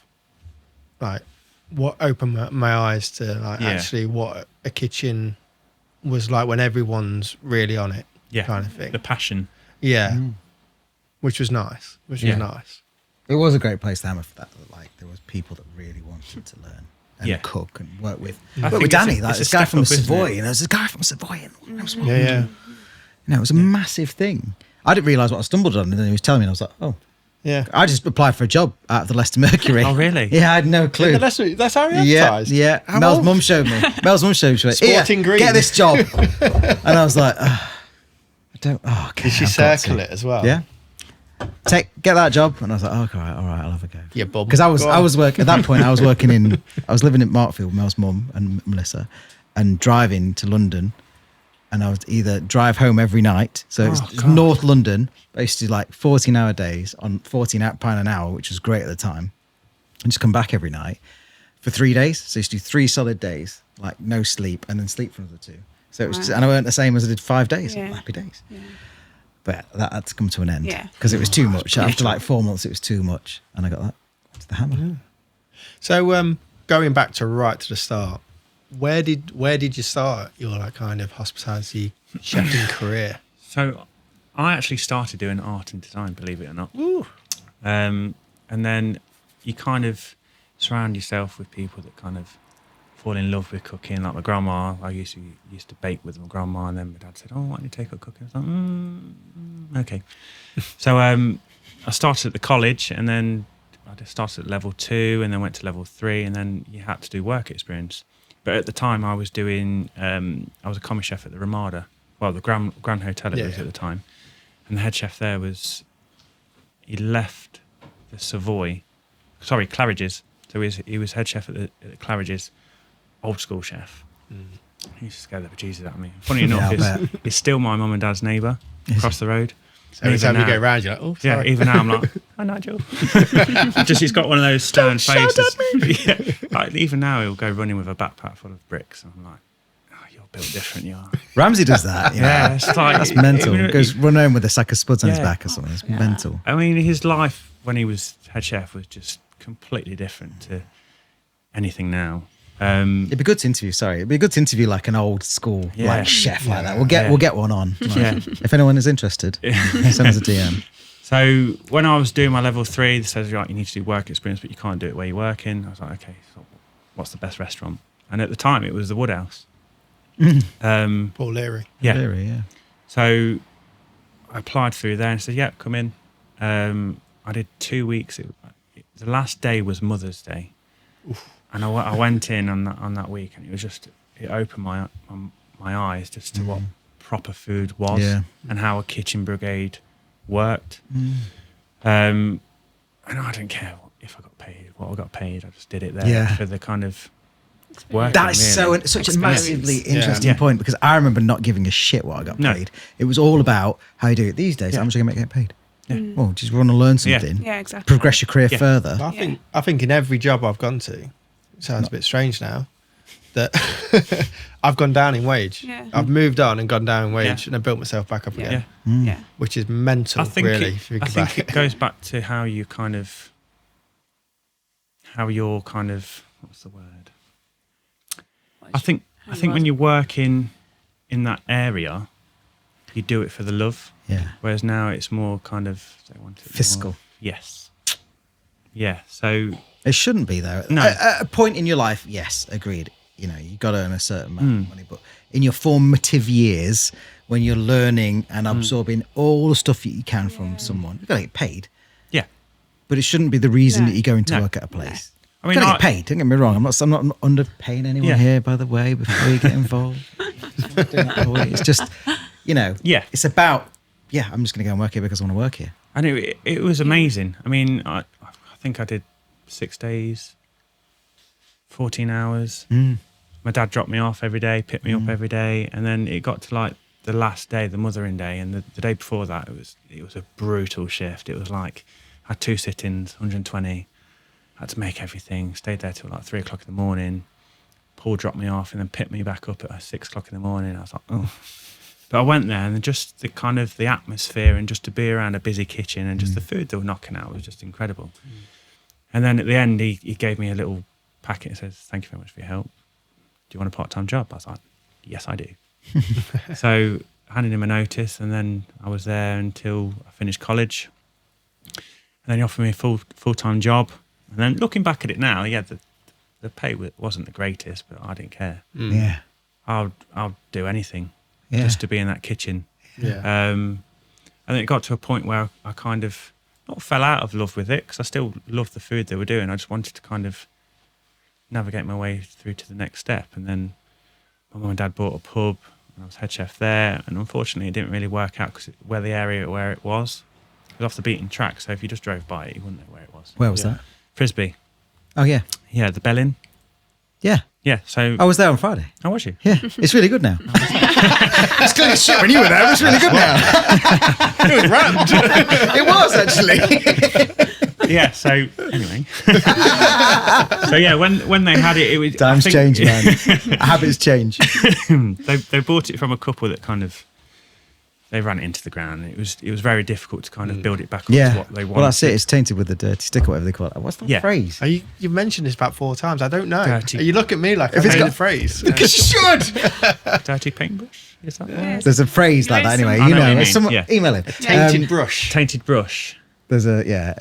like what opened my eyes to actually what a kitchen was like when everyone's really on it, kind of thing. The passion. Yeah, which was nice. It was a great place to Hammer for that. Like there was people that really wanted to learn and cook and work with. think With it's Danny, a- like it's a this guy step from up, isn't it? Savoy. There's a guy from Savoy. Yeah. It was a massive thing. I didn't realise what I stumbled on, and then he was telling me, and I was like, oh, Yeah. I just applied for a job at the Leicester Mercury. Oh, really? Yeah, I had no clue. That's how he advertised. Yeah. How Mel's old? mum showed me. Mel's mum showed me. She went, Sporting "Here, green." get this job. And I was like, I don't. Oh, okay. Did she I've got circle to. it as well? Yeah. Get that job, and I was like, oh, all right, I'll have a go. Yeah, bum. Because I was Go on. working at that point. I was living in Markfield, Mel's mum and Melissa, and driving to London, and I would either drive home every night. So it's North London. I used to do like 14-hour days on £14 an hour, which was great at the time, and just come back every night for 3 days. So I used to do 3 solid days, like no sleep, and then sleep for another 2. So it was, and I weren't the same as I did 5 days. Yeah. Happy days. Yeah. But that had to come to an end Yeah. because it was too much. After like 4 months, it was too much, and I got that to the hammer. So going back to right to the start, where did you start your like kind of hospitality chefing career? So I actually started doing art and design, believe it or not. Ooh. And then you kind of surround yourself with people that kind of fall in love with cooking. Like my grandma, I used to bake with my grandma, and then my dad said, "Oh, why don't you take up cooking?" I was like, okay. So I started at the college, and then I just started at level 2, and then went to level 3, and then you had to do work experience. But at the time, I was doing, I was a commis chef at the Ramada, well, the Grand Hotel it was at the time, and the head chef there he left the Claridge's. So he was head chef at the Claridge's. Old school chef. He used to scare the bejesus out of me. Funny enough, it's still my mum and dad's neighbour across the road. So every time you go round, you're like, oh, sorry. Yeah, even now I'm like, hi Nigel. He's got one of those stern faces. Yeah, like, even now he'll go running with a backpack full of bricks. And I'm like, oh, you're built different, you are. Ramsey does that. Yeah, it's like, that's mental. Even, Goes run home with a sack of spuds on his back or something. It's mental. I mean, his life when he was head chef was just completely different to anything now. It'd be good to interview. It'd be good to interview like an old school like chef like that. We'll get one on. Like, if anyone is interested, send us a DM. So when I was doing my level 3, they said, right, you need to do work experience, but you can't do it where you're working. I was like, okay, so what's the best restaurant? And at the time, it was the Woodhouse. Paul Leary. Yeah. Leary, yeah. So I applied through there and said, yeah, come in. I did 2 weeks. The last day was Mother's Day. Oof. And I went in on that week, and it opened my eyes just to what proper food was and how a kitchen brigade worked. And I didn't care if I got paid, what I got paid. I just did it there for the kind of work. That is such a massively interesting point, because I remember not giving a shit what I got paid. It was all about how you do it these days. How much are you going to get paid? Yeah. Well, just want to learn something. Yeah, exactly. Progress your career further. I think in every job I've gone to, it sounds a bit strange now, that I've gone down in wage. Yeah. I've moved on and gone down in wage, and I built myself back up again. Yeah. Which is mental, really. I think it goes back to how you're kind of, what's the word? I think when you work in that area, you do it for the love. Yeah. Whereas now it's more kind of fiscal. More, yes. Yeah. So it shouldn't be though. No. At a point in your life, yes, agreed. You know, you got to earn a certain amount of money, but in your formative years, when you're learning and absorbing all the stuff that you can from someone, you've got to get paid. Yeah. But it shouldn't be the reason that you're going to work at a place. I mean, got to get paid. Don't get me wrong. I'm not underpaying anyone here, by the way, before you get involved. It's just, you know, it's about, I'm just going to go and work here because I want to work here. And it was amazing. I mean, I think I did 6 days, 14 hours. My dad dropped me off every day, picked me up every day, and then it got to like the last day, the mothering day, and the day before that, it was a brutal shift. It was like I had 2 sit-ins, 120. Had to make everything. Stayed there till like 3 o'clock in the morning. Paul dropped me off and then picked me back up at 6 o'clock in the morning. I was like, oh. But I went there, and just the kind of the atmosphere and just to be around a busy kitchen and just the food they were knocking out was just incredible. And then at the end, he gave me a little packet and says, "Thank you very much for your help. Do you want a part-time job?" I was like, "Yes, I do." So I handed him a notice, and then I was there until I finished college. And then he offered me a full-time job. And then looking back at it now, the pay wasn't the greatest, but I didn't care. Yeah. I'll do anything just to be in that kitchen. Yeah. And then it got to a point where I kind of, not fell out of love with it, because I still loved the food they were doing. I just wanted to kind of navigate my way through to the next step. And then my mum and dad bought a pub, and I was head chef there. And unfortunately, it didn't really work out because where it was off the beaten track. So if you just drove by it, you wouldn't know where it was. Where was that? Frisbee. Oh, yeah. Yeah, the Bell Inn. Yeah. Yeah, so... I was there on Friday. How was you? Yeah, it's really good now. It's clearly shit when you were there. It's really good now. It was rammed. It was, actually. Yeah, so anyway. So yeah, when they had it was... Times change, man. Habits change. They bought it from a couple that kind of... They ran it into the ground. It was very difficult to kind of build it back up to what they wanted. Well, that's it. It's tainted with the dirty stick or whatever they call it. What's that phrase? You've mentioned this about 4 times. I don't know. Dirty. You look at me like I've heard the phrase. Because you should. Dirty paintbrush? Is that right? There's a phrase like that anyway. I know what you mean, Someone yeah. email it. Tainted brush. Tainted brush. There's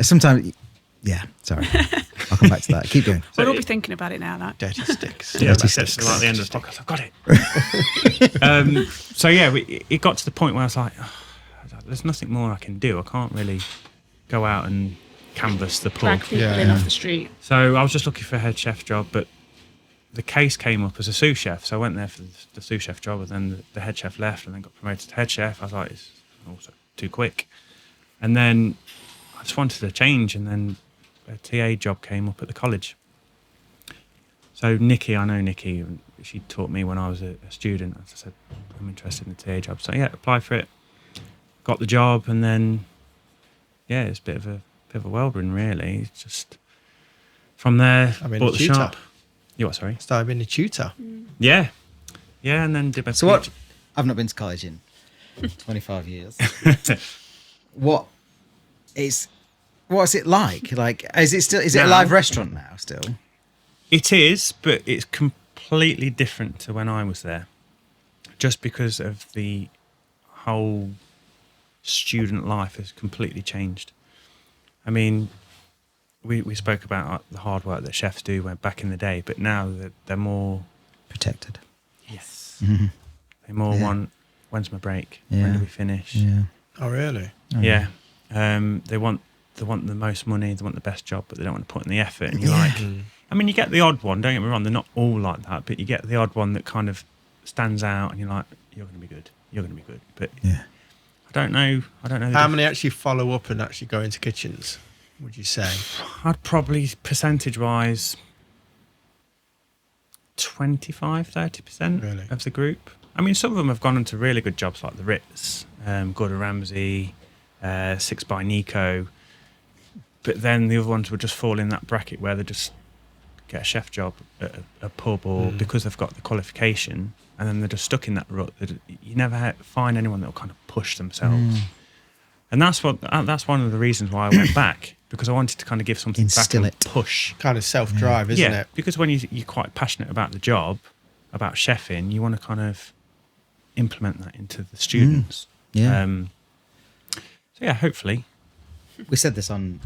sometimes, sorry. I'll come back to that. Keep going. We'll all be thinking about it now. Like. Dirty sticks. Yeah, that's it. So like the end of the podcast, I've got it. So yeah, it got to the point where I was like, there's nothing more I can do. I can't really go out and canvass the pub. Drag people in off the street. So I was just looking for a head chef job, but the case came up as a sous chef. So I went there for the sous chef job, and then the head chef left and then got promoted to head chef. I was like, it's also too quick. And then I just wanted a change, and then a TA job came up at the college. So Nikki, I know Nikki, she taught me when I was a student. As I said, I'm interested in the TA job. So yeah, applied for it, got the job, and then it's a bit of a whirlwind really. It's just from there, bought the shop. You what? Sorry, Started being a tutor. Yeah, and then did my So what? I've not been to college in 25 years. What's it like? Like, is it a live restaurant now still? It is, but it's completely different to when I was there, just because of the whole student life has completely changed. I mean, we spoke about the hard work that chefs do back in the day, but now they're more protected. Yes. Mm-hmm. They more want, when's my break? Yeah. When do we finish? Yeah. Oh, really? Yeah. They want the most money, they want the best job, but they don't want to put in the effort. And you're like, I mean, you get the odd one, don't get me wrong, they're not all like that, but you get the odd one that kind of stands out and you're like, you're going to be good. You're going to be good. But I don't know. How many actually follow up and actually go into kitchens, would you say? I'd probably, percentage-wise, 25-30% Really? of the group. I mean, some of them have gone into really good jobs like the Ritz, Gordon Ramsay, Six by Nico. But then the other ones would just fall in that bracket where they just get a chef job at a pub or because they've got the qualification, and then they're just stuck in that rut. You never find anyone that will kind of push themselves. And that's one of the reasons why I went back, because I wanted to kind of give something Instill back and it. push. Kind of self-drive, isn't it? Because when you're quite passionate about the job, about chefing, you want to kind of implement that into the students. Yeah. So yeah, hopefully. We said this on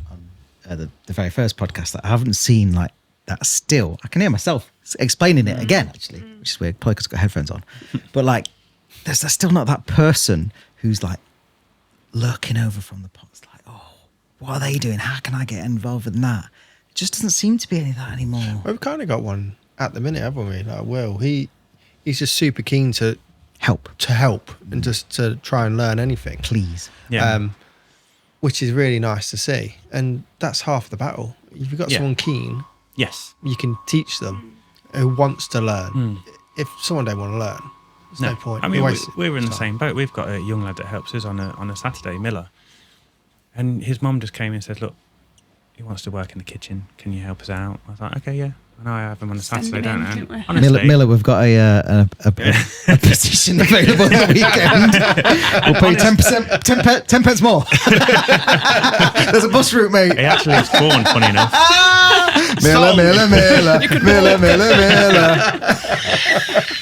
the very first podcast that I haven't seen like that still. I can hear myself explaining it again, actually, which is weird, probably because I've got headphones on. But like, there's still not that person who's like lurking over from the pot. It's like, oh, what are they doing? How can I get involved in that? It just doesn't seem to be any of that anymore. Well, we've kind of got one at the minute, haven't we? Like Will, he's just super keen to help and just to try and learn anything. Please. Yeah. Which is really nice to see. And that's half the battle. If you've got someone keen, Yes. you can teach them who wants to learn. If someone don't want to learn, there's no point. I mean, we were in the same boat. We've got a young lad that helps us on a Saturday, Miller. And his mum just came in and said, look, he wants to work in the kitchen. Can you help us out? I was like, okay, yeah. I know I have him on a Saturday, don't I? And honestly, Miller, we've got a position available on the weekend. We'll pay 10 pence more. There's a bus route, mate. he actually lives Bourne, funny enough. Miller.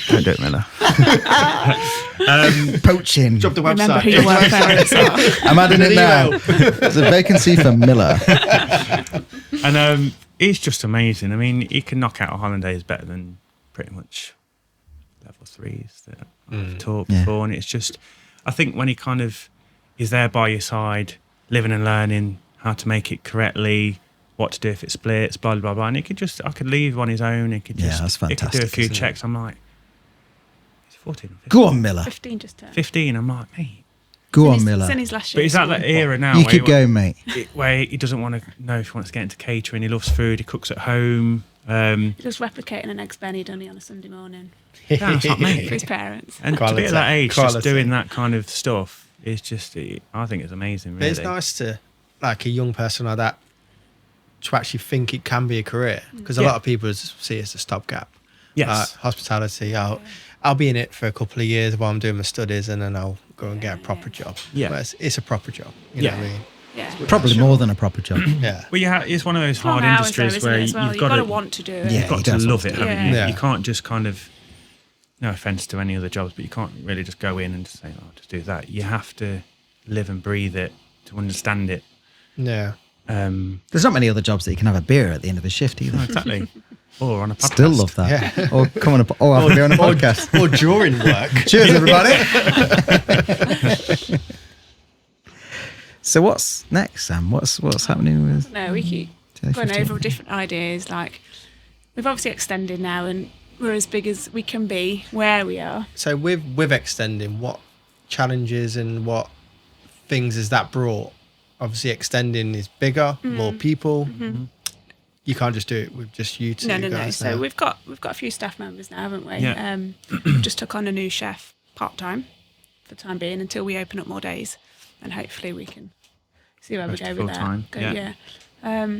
Don't do it, Miller. Poaching. Drop the website. Remember who your work parents are. I'm adding it now. There's a vacancy for Miller. And he's just amazing. I mean, he can knock out a hollandaise better than pretty much level 3s that I've taught before. And it's just, I think when he kind of is there by your side, living and learning, how to make it correctly, what to do if it splits, blah blah blah. And I could leave on his own. He could Yeah, that's he could do a fantastic, few isn't it? checks. I'm like, he's 14 or 15. Go on, Miller. 15 just turned. 15. I'm like, mate. Go on, It's Miller. in his last year. But he's at that era now. You where keep going, mate. where he doesn't want to know if he wants to get into catering. He loves food. He cooks at home. Just replicating an eggs Benny on a Sunday morning That's not me. for his parents. And to Quality. be at that age, Quality. just doing that kind of stuff is just, I think it's amazing, But really. it's nice to, like, a young person like that to actually think it can be a career, because a Yeah. lot of people see it as a stopgap. Yes. Hospitality. I'll be in it for a couple of years while I'm doing my studies, and then I'll go and get a proper job. Yeah. But it's a proper job. You Yeah. know what I mean? Yeah. Probably more than a proper job. Yeah. Well, it's one of those Long hard hours though, industries isn't where it, as well? you've got to want to do it. Yeah. you've got he to does love want it, to. haven't you? Yeah. You can't just kind of, no offense to any other jobs, but you can't really just go in and just say, oh, just do that. You have to live and breathe it to understand it. Yeah. There's not many other jobs that you can have a beer at the end of a shift either. No, exactly. Or on a podcast. Still love that. Yeah. Or come on a, or have a beer on a podcast. Or during work. Cheers, everybody. So what's next, Sam? What's happening with? No, we keep Day going 15? over different ideas. Like, we've obviously extended now, and we're as big as we can be where we are. So with extending, what challenges and what things has that brought? Obviously, extending is bigger, more people. You can't just do it with just you two No. guys. So we've got a few staff members now, haven't we? Yeah. Just took on a new chef part time for the time being until we open up more days, and hopefully we can see where we Go go to with that. full-time, yeah.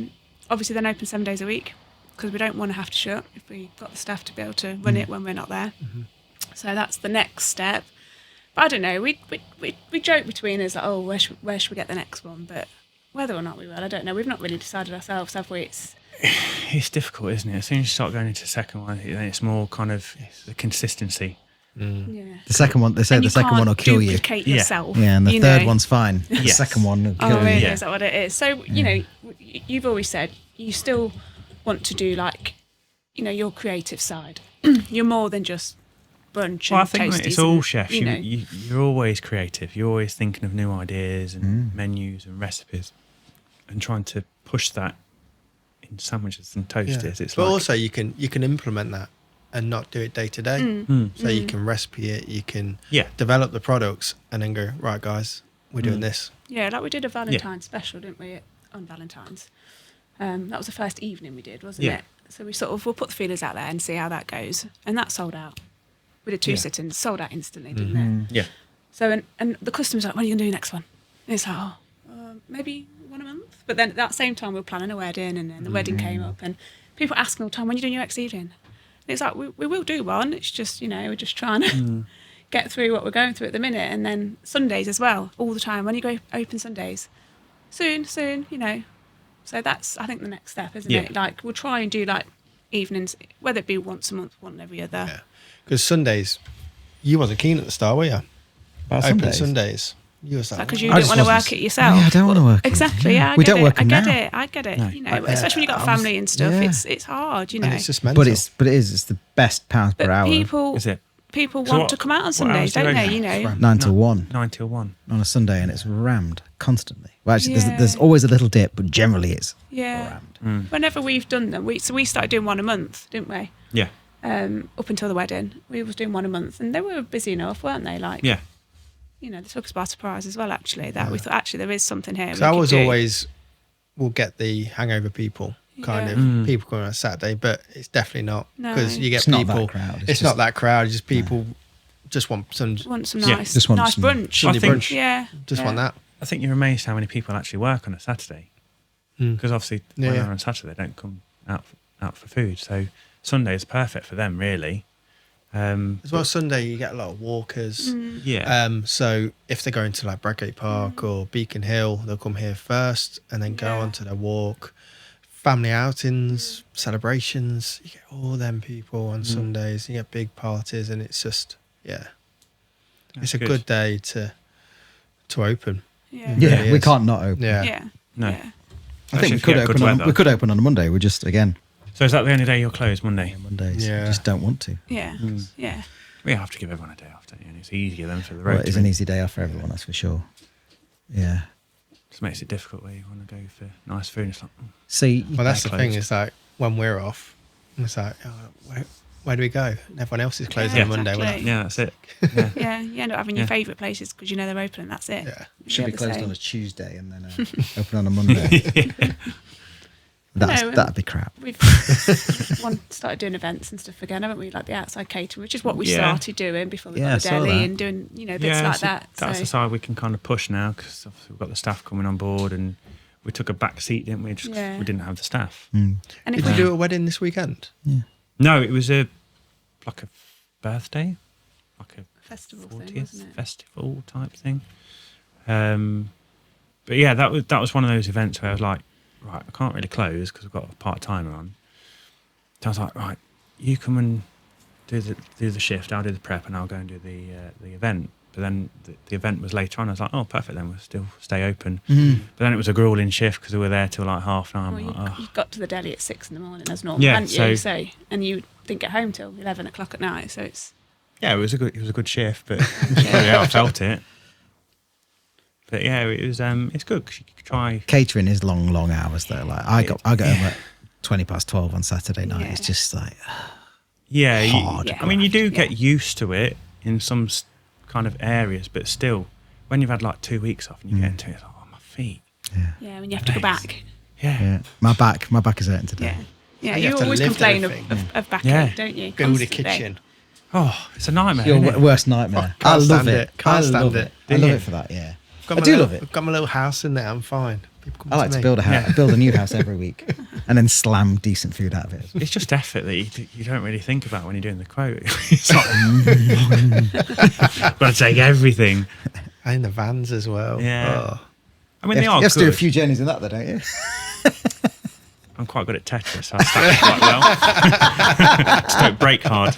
Obviously, then open 7 days a week because we don't want to have to shut if we've got the staff to be able to run it when we're not there. So that's the next step. But I don't know. We joke between us like, oh, where should we get the next one? But whether or not we will, I don't know. We've not really decided ourselves, have we? It's difficult, isn't it? As soon as you start going into the second one, then it's more kind of the consistency. Yeah. The second one, they say And the you second one will can't kill you. duplicate Yeah. yourself. Yeah, and the you third know. one's fine. The Yes. second one will Oh, kill really? you. Yeah. Is that what it is? So, you know, you've always said you still want to do, like, you know, your creative side. You're more than just brunch Well, I and think toasties it's all and, chefs. You know, You're always creative. You're always thinking of new ideas and menus and recipes and trying to push that in sandwiches and toasters. It's but like, also you can implement that and not do it day to day. So you can recipe it, you can Yeah. develop the products, and then go, right, guys, we're doing this. yeah, like we did a Valentine's special, didn't we, on Valentine's? That was the first evening we did, wasn't Yeah. it? So we'll put the feelers out there and see how that goes. And that sold out. We did 2 Yeah. sit-ins, sold out instantly, didn't it? Yeah. So, and the customer's like, when are you going to do the next one? And it's like, maybe one a month. But then at that same time, we were planning a wedding, and then the wedding came up, and people asking all the time, when are you doing your next evening? And it's like, we will do one. It's just, you know, we're just trying to get through what we're going through at the minute. And then Sundays as well, all the time. When you go open Sundays? Soon, you know. So that's, I think, the next step, isn't Yeah. it? Like, we'll try and do, like, evenings, whether it be once a month, one every other. Yeah. Because Sundays, you wasn't keen at the start, were you? About Open Sundays. Sundays. You was like, Because you I don't just want to wasn't- work it yourself. Yeah, I don't want to work it. Exactly. Yeah, I We get don't it. work I it get now. it. I get it. No. You know, Like, especially when you got family and stuff. yeah. It's hard. You know. and it's just mental. But it is. It's the best pounds per But hour. people Is it? people So want what- to come out on what Sundays, hours do you don't they? open? You know. 9 till 1 9 till 1. on a Sunday, and it's rammed constantly. Well, actually, Yeah. there's always a little dip, but generally it's Yeah. rammed. Whenever we've done them, we started doing one a month, didn't we? Yeah. Up until the wedding, we was doing one a month, and they were busy enough, weren't they? Like, Yeah. you know, they took us by surprise as well. Actually, that we thought actually there is something here. So I we could was do. always, we'll get the hangover people, kind Yeah. of people going on a Saturday, but it's definitely not, No. because you get It's not people. that crowd. It's not that crowd. Just people just want some, want some Yeah, nice, just want nice some brunch. Sunday think- brunch. Yeah, Just yeah. want that. I think you're amazed how many people actually work on a Saturday. Because obviously, when Yeah. they're on Saturday, they don't come out for food. So Sunday is perfect for them, really. As well, Sunday you get a lot of walkers. Yeah. So if they're going to like Bradgate Park or Beacon Hill, they'll come here first and then go Yeah. on to their walk. Family outings, celebrations, you get all them people on Sundays. You get big parties, and it's just That's it's a good day to open. Yeah. Yeah, really we is. can't not open. Yeah. Yeah. No. Yeah. I think we Especially if could you get open. good On, weather. we could open on a Monday. We just again So is that the only day you're closed, Monday? Mondays. Yeah. We just don't want to. Yeah. Yeah. We have to give everyone a day off, don't you? And it's easier than for the Well, road. it's an easy day off for everyone. That's for sure. Yeah. Just makes it difficult where you want to go for nice food. It's like, See, Well, that's the They're thing. closed. It's like when we're off, it's like, where do we go? And everyone else is closing Yeah, on Monday. We're like, exactly. yeah, that's it. Yeah. Yeah, you end up having Yeah. your favourite places because you know they're open and that's it. yeah. should be the closed same. on a Tuesday and then open on a Monday. No, That'd be crap. We've started doing events and stuff again, haven't we? Like the outside catering, which is what we Yeah. started doing before we Yeah, I got the saw deli that. and doing, bits like so that. that's the So, side we can kind of push now because we've got the staff coming on board, and we took a back seat, didn't we? Just 'cause Yeah. we didn't have the staff. Mm. and if Did we you do a wedding this weekend? No, it was like a birthday, like a festival thing, 40th wasn't it? festival type thing. But yeah, that was one of those events where I was like, right, I can't really close because we've got a part timer on. So I was like, right, you come and do the shift, I'll do the prep, and I'll go and do the event. But then the event was later on. I was like, oh, perfect, then we'll still stay open. Mm. But then it was a grueling shift because we were there till like 9:30. Well, I'm like, you got to the deli at 6 a.m. as normal, Yeah, hadn't you? so- And you didn't get home till 11 o'clock at night. So it's yeah, it was a good shift, but yeah, I felt it. But yeah, it was it's good 'cause you could try. Catering is long hours though. Like I got home at 12:20 on Saturday night. Yeah. It's just like Yeah, hard. Yeah. I mean, you do Yeah. get used to it in some kind of areas, but still, when you've had like 2 weeks off and you get into it, it's like, oh, my feet. yeah, when you have to go back. Yeah. my back is hurting today. Yeah, yeah. You You have to always lift complain everything. of backache, Yeah. don't you? Build a Constantly. kitchen. Oh, it's a nightmare. Your isn't it? worst nightmare. Can't I love stand it. it. Can't I stand love it. I Do love you? it for that. Yeah, Got I my do little- love it. I've got my little house in there. I'm fine. People come I like to to me. build a house, Yeah. build a new house every week, and then slam decent food out of it. It's just effort that you don't really think about when you're doing the quote. It's like, got to take everything. And the vans as well. Yeah. Oh. I mean, You they have, are you have to do a good. few journeys in that, though, don't you? I'm quite good at Tetris, so I stack it quite well. Just don't break hard.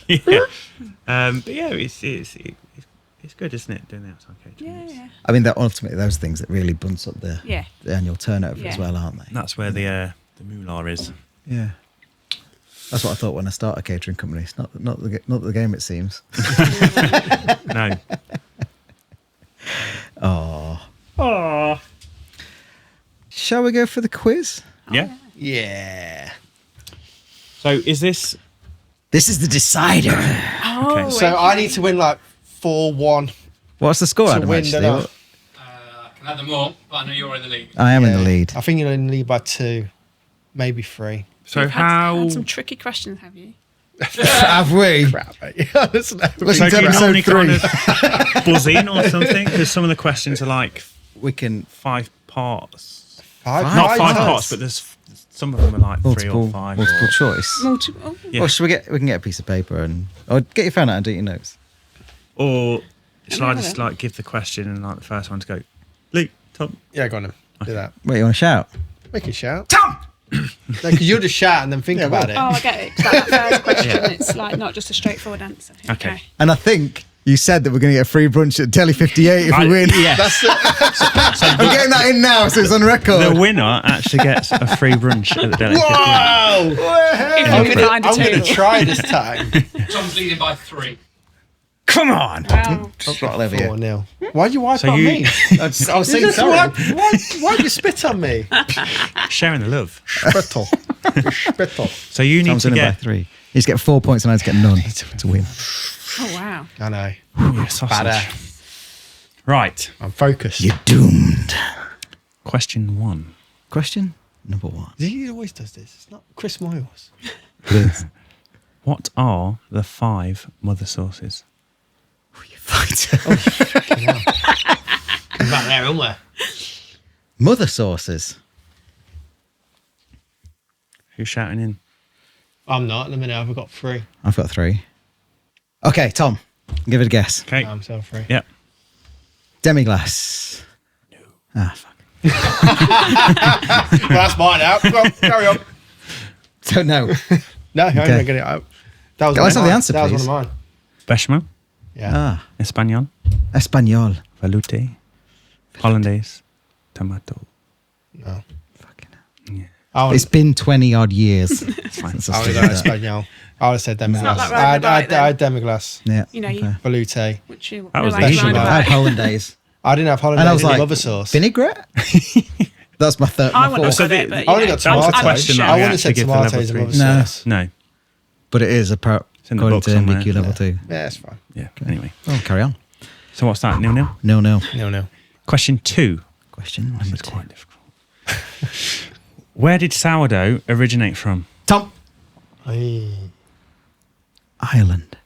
Yeah. But yeah, it's good, isn't it, doing the outside catering? Yeah, I mean, they're ultimately those things that really bunts up the yeah. annual turnover as Yeah. well, aren't they? That's where the moolah is. Yeah. That's what I thought when I started a catering company. It's not the game, it seems. No. Oh. Shall we go for the quiz? Yeah. Yeah. So is this... This is the decider. Oh, Okay. So I need to win like 4-1. What's the score, To Adam, win, actually? don't I? I can have them all, but I know you're in the lead. I am in the Yeah. lead. I think you're in the lead by 2, maybe 3. So You've how... had some tricky questions, have you? Have we? Crap, mate. Listen, Listen So to do you episode normally kind 3. of buzz in or something? Because some of the questions are like We can 5 parts. Five Not 5 parts. parts, but there's some of them are like 3 or 5. multiple or, choice. Multiple. Yeah. Or should we can get a piece of paper and get your phone out and do your notes. or shall I Another. just like give the question and like the first one to go, Luke, Tom? Yeah, go on then. Do that. Wait, you want to shout? Make a shout. Tom! Because you'll just shout and then think about it. Oh, I get it. 'Cause that first question, it's like not just a straightforward answer. Okay. And I think you said that we're going to get a free brunch at Deli 58 if we win. Yeah. I'm getting that in now, so it's on record. The winner actually gets a free brunch at the Deli. Whoa! I'm If gonna, behind a I'm gonna table. try this time. Tom's leading by 3. Come on. Wow. Throttle over here. 4-0. Why'd you wipe So on you- me? I was You saying just sorry. why'd you spit on me? Sharing the love. Spittle. Spittle. So you need Tom's to winning by get 3. You just get 4 points and I just get none to win. Oh, wow. I know. Ooh, sausage. Badder. Right. I'm focused. You're doomed. Question 1. Question number 1. He always does this. It's not Chris Moyles. Please. What are the 5 mother sauces? Come back there, aren't we? Mother sauces. Who's shouting in? I'm not. In a minute, I've got 3. I've got 3. Okay, Tom, give it a guess. Okay. I'm so 3. Yeah. Demi-glace. No. Ah, fuck. Well, that's mine out. Go on, carry on. Don't know. No, I'm Okay. going to get it out. That was Let's one have the of mine. answer, That was please. one of mine. Bechamel, Yeah. Ah, Espagnol, Espanol. velouté, hollandaise, tomato. No. Fucking hell. Yeah. I would It's been 20 odd years. It's fine. since I have stood gone at that. Espanol. I would have said demi-glace. not like riding a bike, I had demi-glace. Yeah. You know, you- okay. Velouté. Which you That was know, easy, riding a though. I had bike. hollandaise. I didn't have And I hollandaise was in like, the other sauce. vinaigrette? That's my third. I My wouldn't fourth. have got it, but I only got that's tomatoes. the question that I I wouldn't have actually said give the level tomatoes in three. other No. sauce. No. But it is in the according book to somewhere. MBQ level 2. Yeah, it's fine. Yeah. Anyway. Oh, carry on. So what's that? 0-0? No. No. Question 2. Question This number is 2. quite difficult. Where did sourdough originate from? Tom. Aye. Ireland.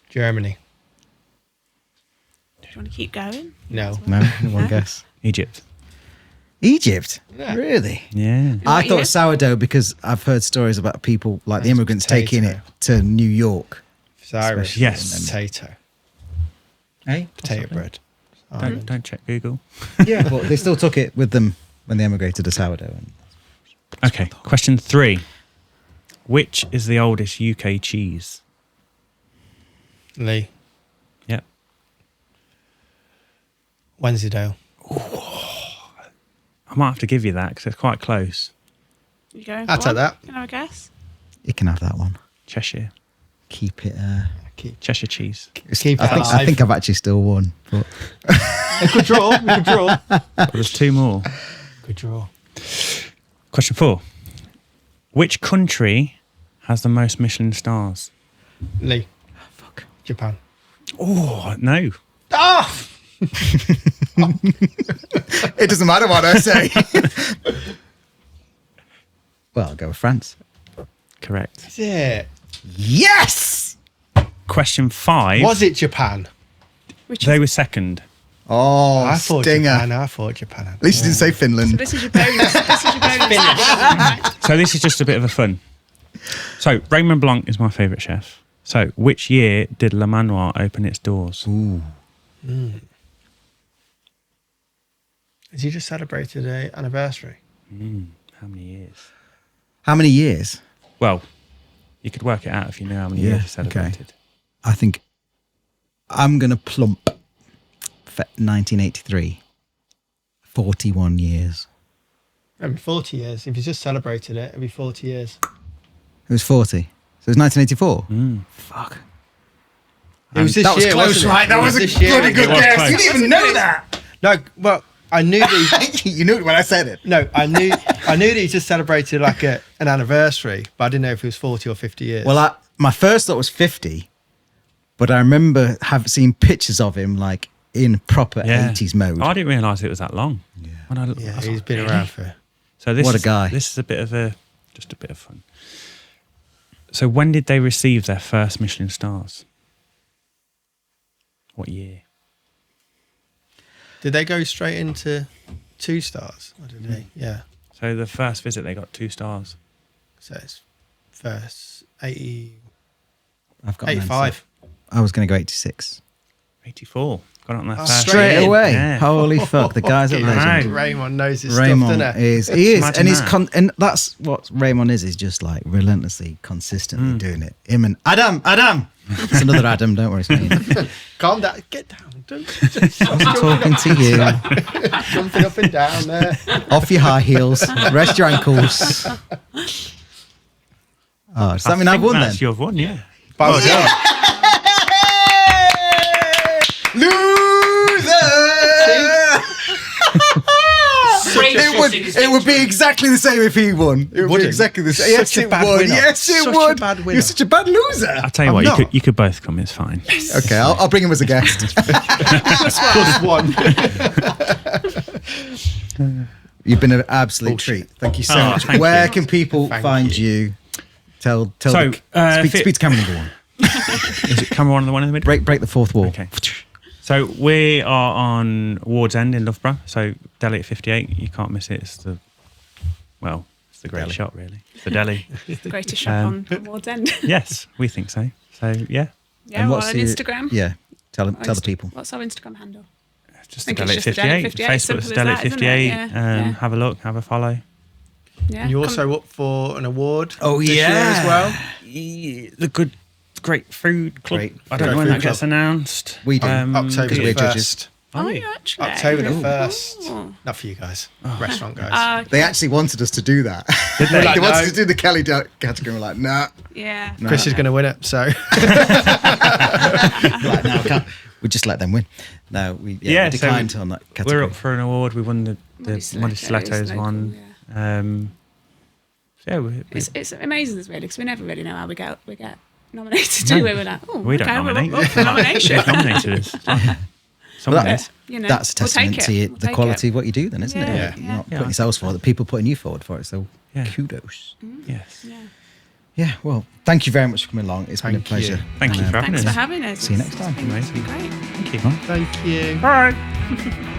Germany. Do you want to keep going? No. No, one guess. Egypt. Egypt. Yeah. Really? Yeah. I What thought year? sourdough because I've heard stories about people like the That's immigrants potato. taking it to New York. It's Irish. Yes. Potato. Hey? Potato bread. Don't check Google. Yeah, but they still took it with them when they emigrated to sourdough. And Okay. Question 3. Which is the oldest UK cheese? Lee. Yep. Wensleydale. I might have to give you that because it's quite close. You go. I'll take that. Can I have a guess? you can have that one. Cheshire. Keep it. Cheshire cheese. Keep it I alive. think I've actually still won. But Good draw. Good draw. But there's 2 more. Good draw. Question 4. Which country has the most Michelin stars? Lee. fuck. Japan. Oh, no. Ah! It doesn't matter what I say. Well, I'll go with France. Correct. Is it? Yes. Question 5. Was it Japan? Which They is, were second. Oh, I thought stinger. Japan. I thought Japan. At least you didn't say so Finland. this is your bonus. This is your bonus. Right. So this is just a bit of a fun. So Raymond Blanc is my favourite chef. So which year did Le Manoir open its doors? Ooh. Has he just celebrated an anniversary? How many years? How many years? Well, you could work it out if you know how many Yeah, years he celebrated. I think I'm going to plump for 1983. 41 years. It'd be 40 years. If he's just celebrated it, it'd be 40 years. It was 40. So it was 1984. Mm. Fuck. It was this That was year, close, wasn't it? right? That It was a this year. bloody good It was guess. close. You didn't even know that. No, well, I knew that. You knew it when I said it. No, I knew that he just celebrated like an anniversary, but I didn't know if it was 40 or 50 years. Well, my first thought was 50, but I remember seen pictures of him like in proper 80s mode. I didn't realise it was that long. Yeah. When I yeah, was he's like, been really? around for. So this What a is, guy. This is a bit of fun. So when did they receive their first Michelin stars? What year? Did they go straight into 2 stars? Or did they? Yeah. So the first visit they got 2 stars. So it's first 80, I've got an 85. answer. I was going to go 86. 84. Got it on their Oh, first Straight year. away. Yeah. Holy fuck. The guy's a Fucking legend. Right. Raymond knows his Raymond stuff, doesn't he? he is, Imagine and he's that. and that's what Raymond is. He's just like relentlessly, consistently doing it. Him and Adam. It's another Adam. Don't worry, it's me. Calm down. Get down. Don't I'm talking to you. jumping up and down there. Off your high heels. Rest your ankles. Oh, does that mean I've won then? You've won, yeah. Well done. It would be exactly the same if he won. It would be Wouldn't. exactly the same. Such Yes, a it bad would. winner. Yes, it Such a would. bad winner. You're such a bad loser. I'll tell you I'm what, not. you could both come, it's fine. Okay, I'll bring him as a guest. Plus one. You've been an absolute treat. Thank you so Oh, much. thank Where you. can people Thank find you? Tell So, speak to camera number one. Is it camera on the one in the middle? Break the fourth wall. Okay. So we are on Ward's End in Loughborough. So Deli at 58, you can't miss it. It's the great Deli. shop, really. It's the Deli. The greatest shop on Ward's End. Yes, we think so. So yeah, Yeah, we're on the- Instagram. Yeah, tell the people. What's our Instagram handle? it's just I the think Deli it's at just the Deli 58. 58, Facebook's simple as Deli at that, isn't it? 58. Yeah, yeah. Have a look, have a follow. Yeah. And you're also up for an award Oh, this year yeah. as well. The Great Food Club. Great I don't know Food when that Club. gets announced. We do. October because we're 1st. judges. Oh, you actually? October the 1st. Oh. Not for you guys, restaurant guys. They actually wanted us to do that. they? They wanted No. to do the Kelly category. We're like, nah. Yeah. No. Chris is going to win it, so Like, no, we just let them win. No, we Yeah, declined so on that category. We're up for an award. We won the Monty Stilettos local, one. yeah. So yeah, It's amazing, really, because we never really know how we get nominated. Do we? We're like, oh, we don't okay, nominate. We're up for nomination. They've nominated us. Well, Someone that- is. You know, That's a we'll take testament it. to you, We'll the take quality it. of what you do, then, isn't Yeah, it? yeah. You're not Yeah. putting yourselves forward, the people putting you forward for it. So Yeah. kudos. Yes. Yeah. Yeah, well, thank you very much for coming along. It's been a Thank pleasure. you. Thank you for having Thanks us. for having us. See you next time. It's been great. Thank you. thank you. Bye.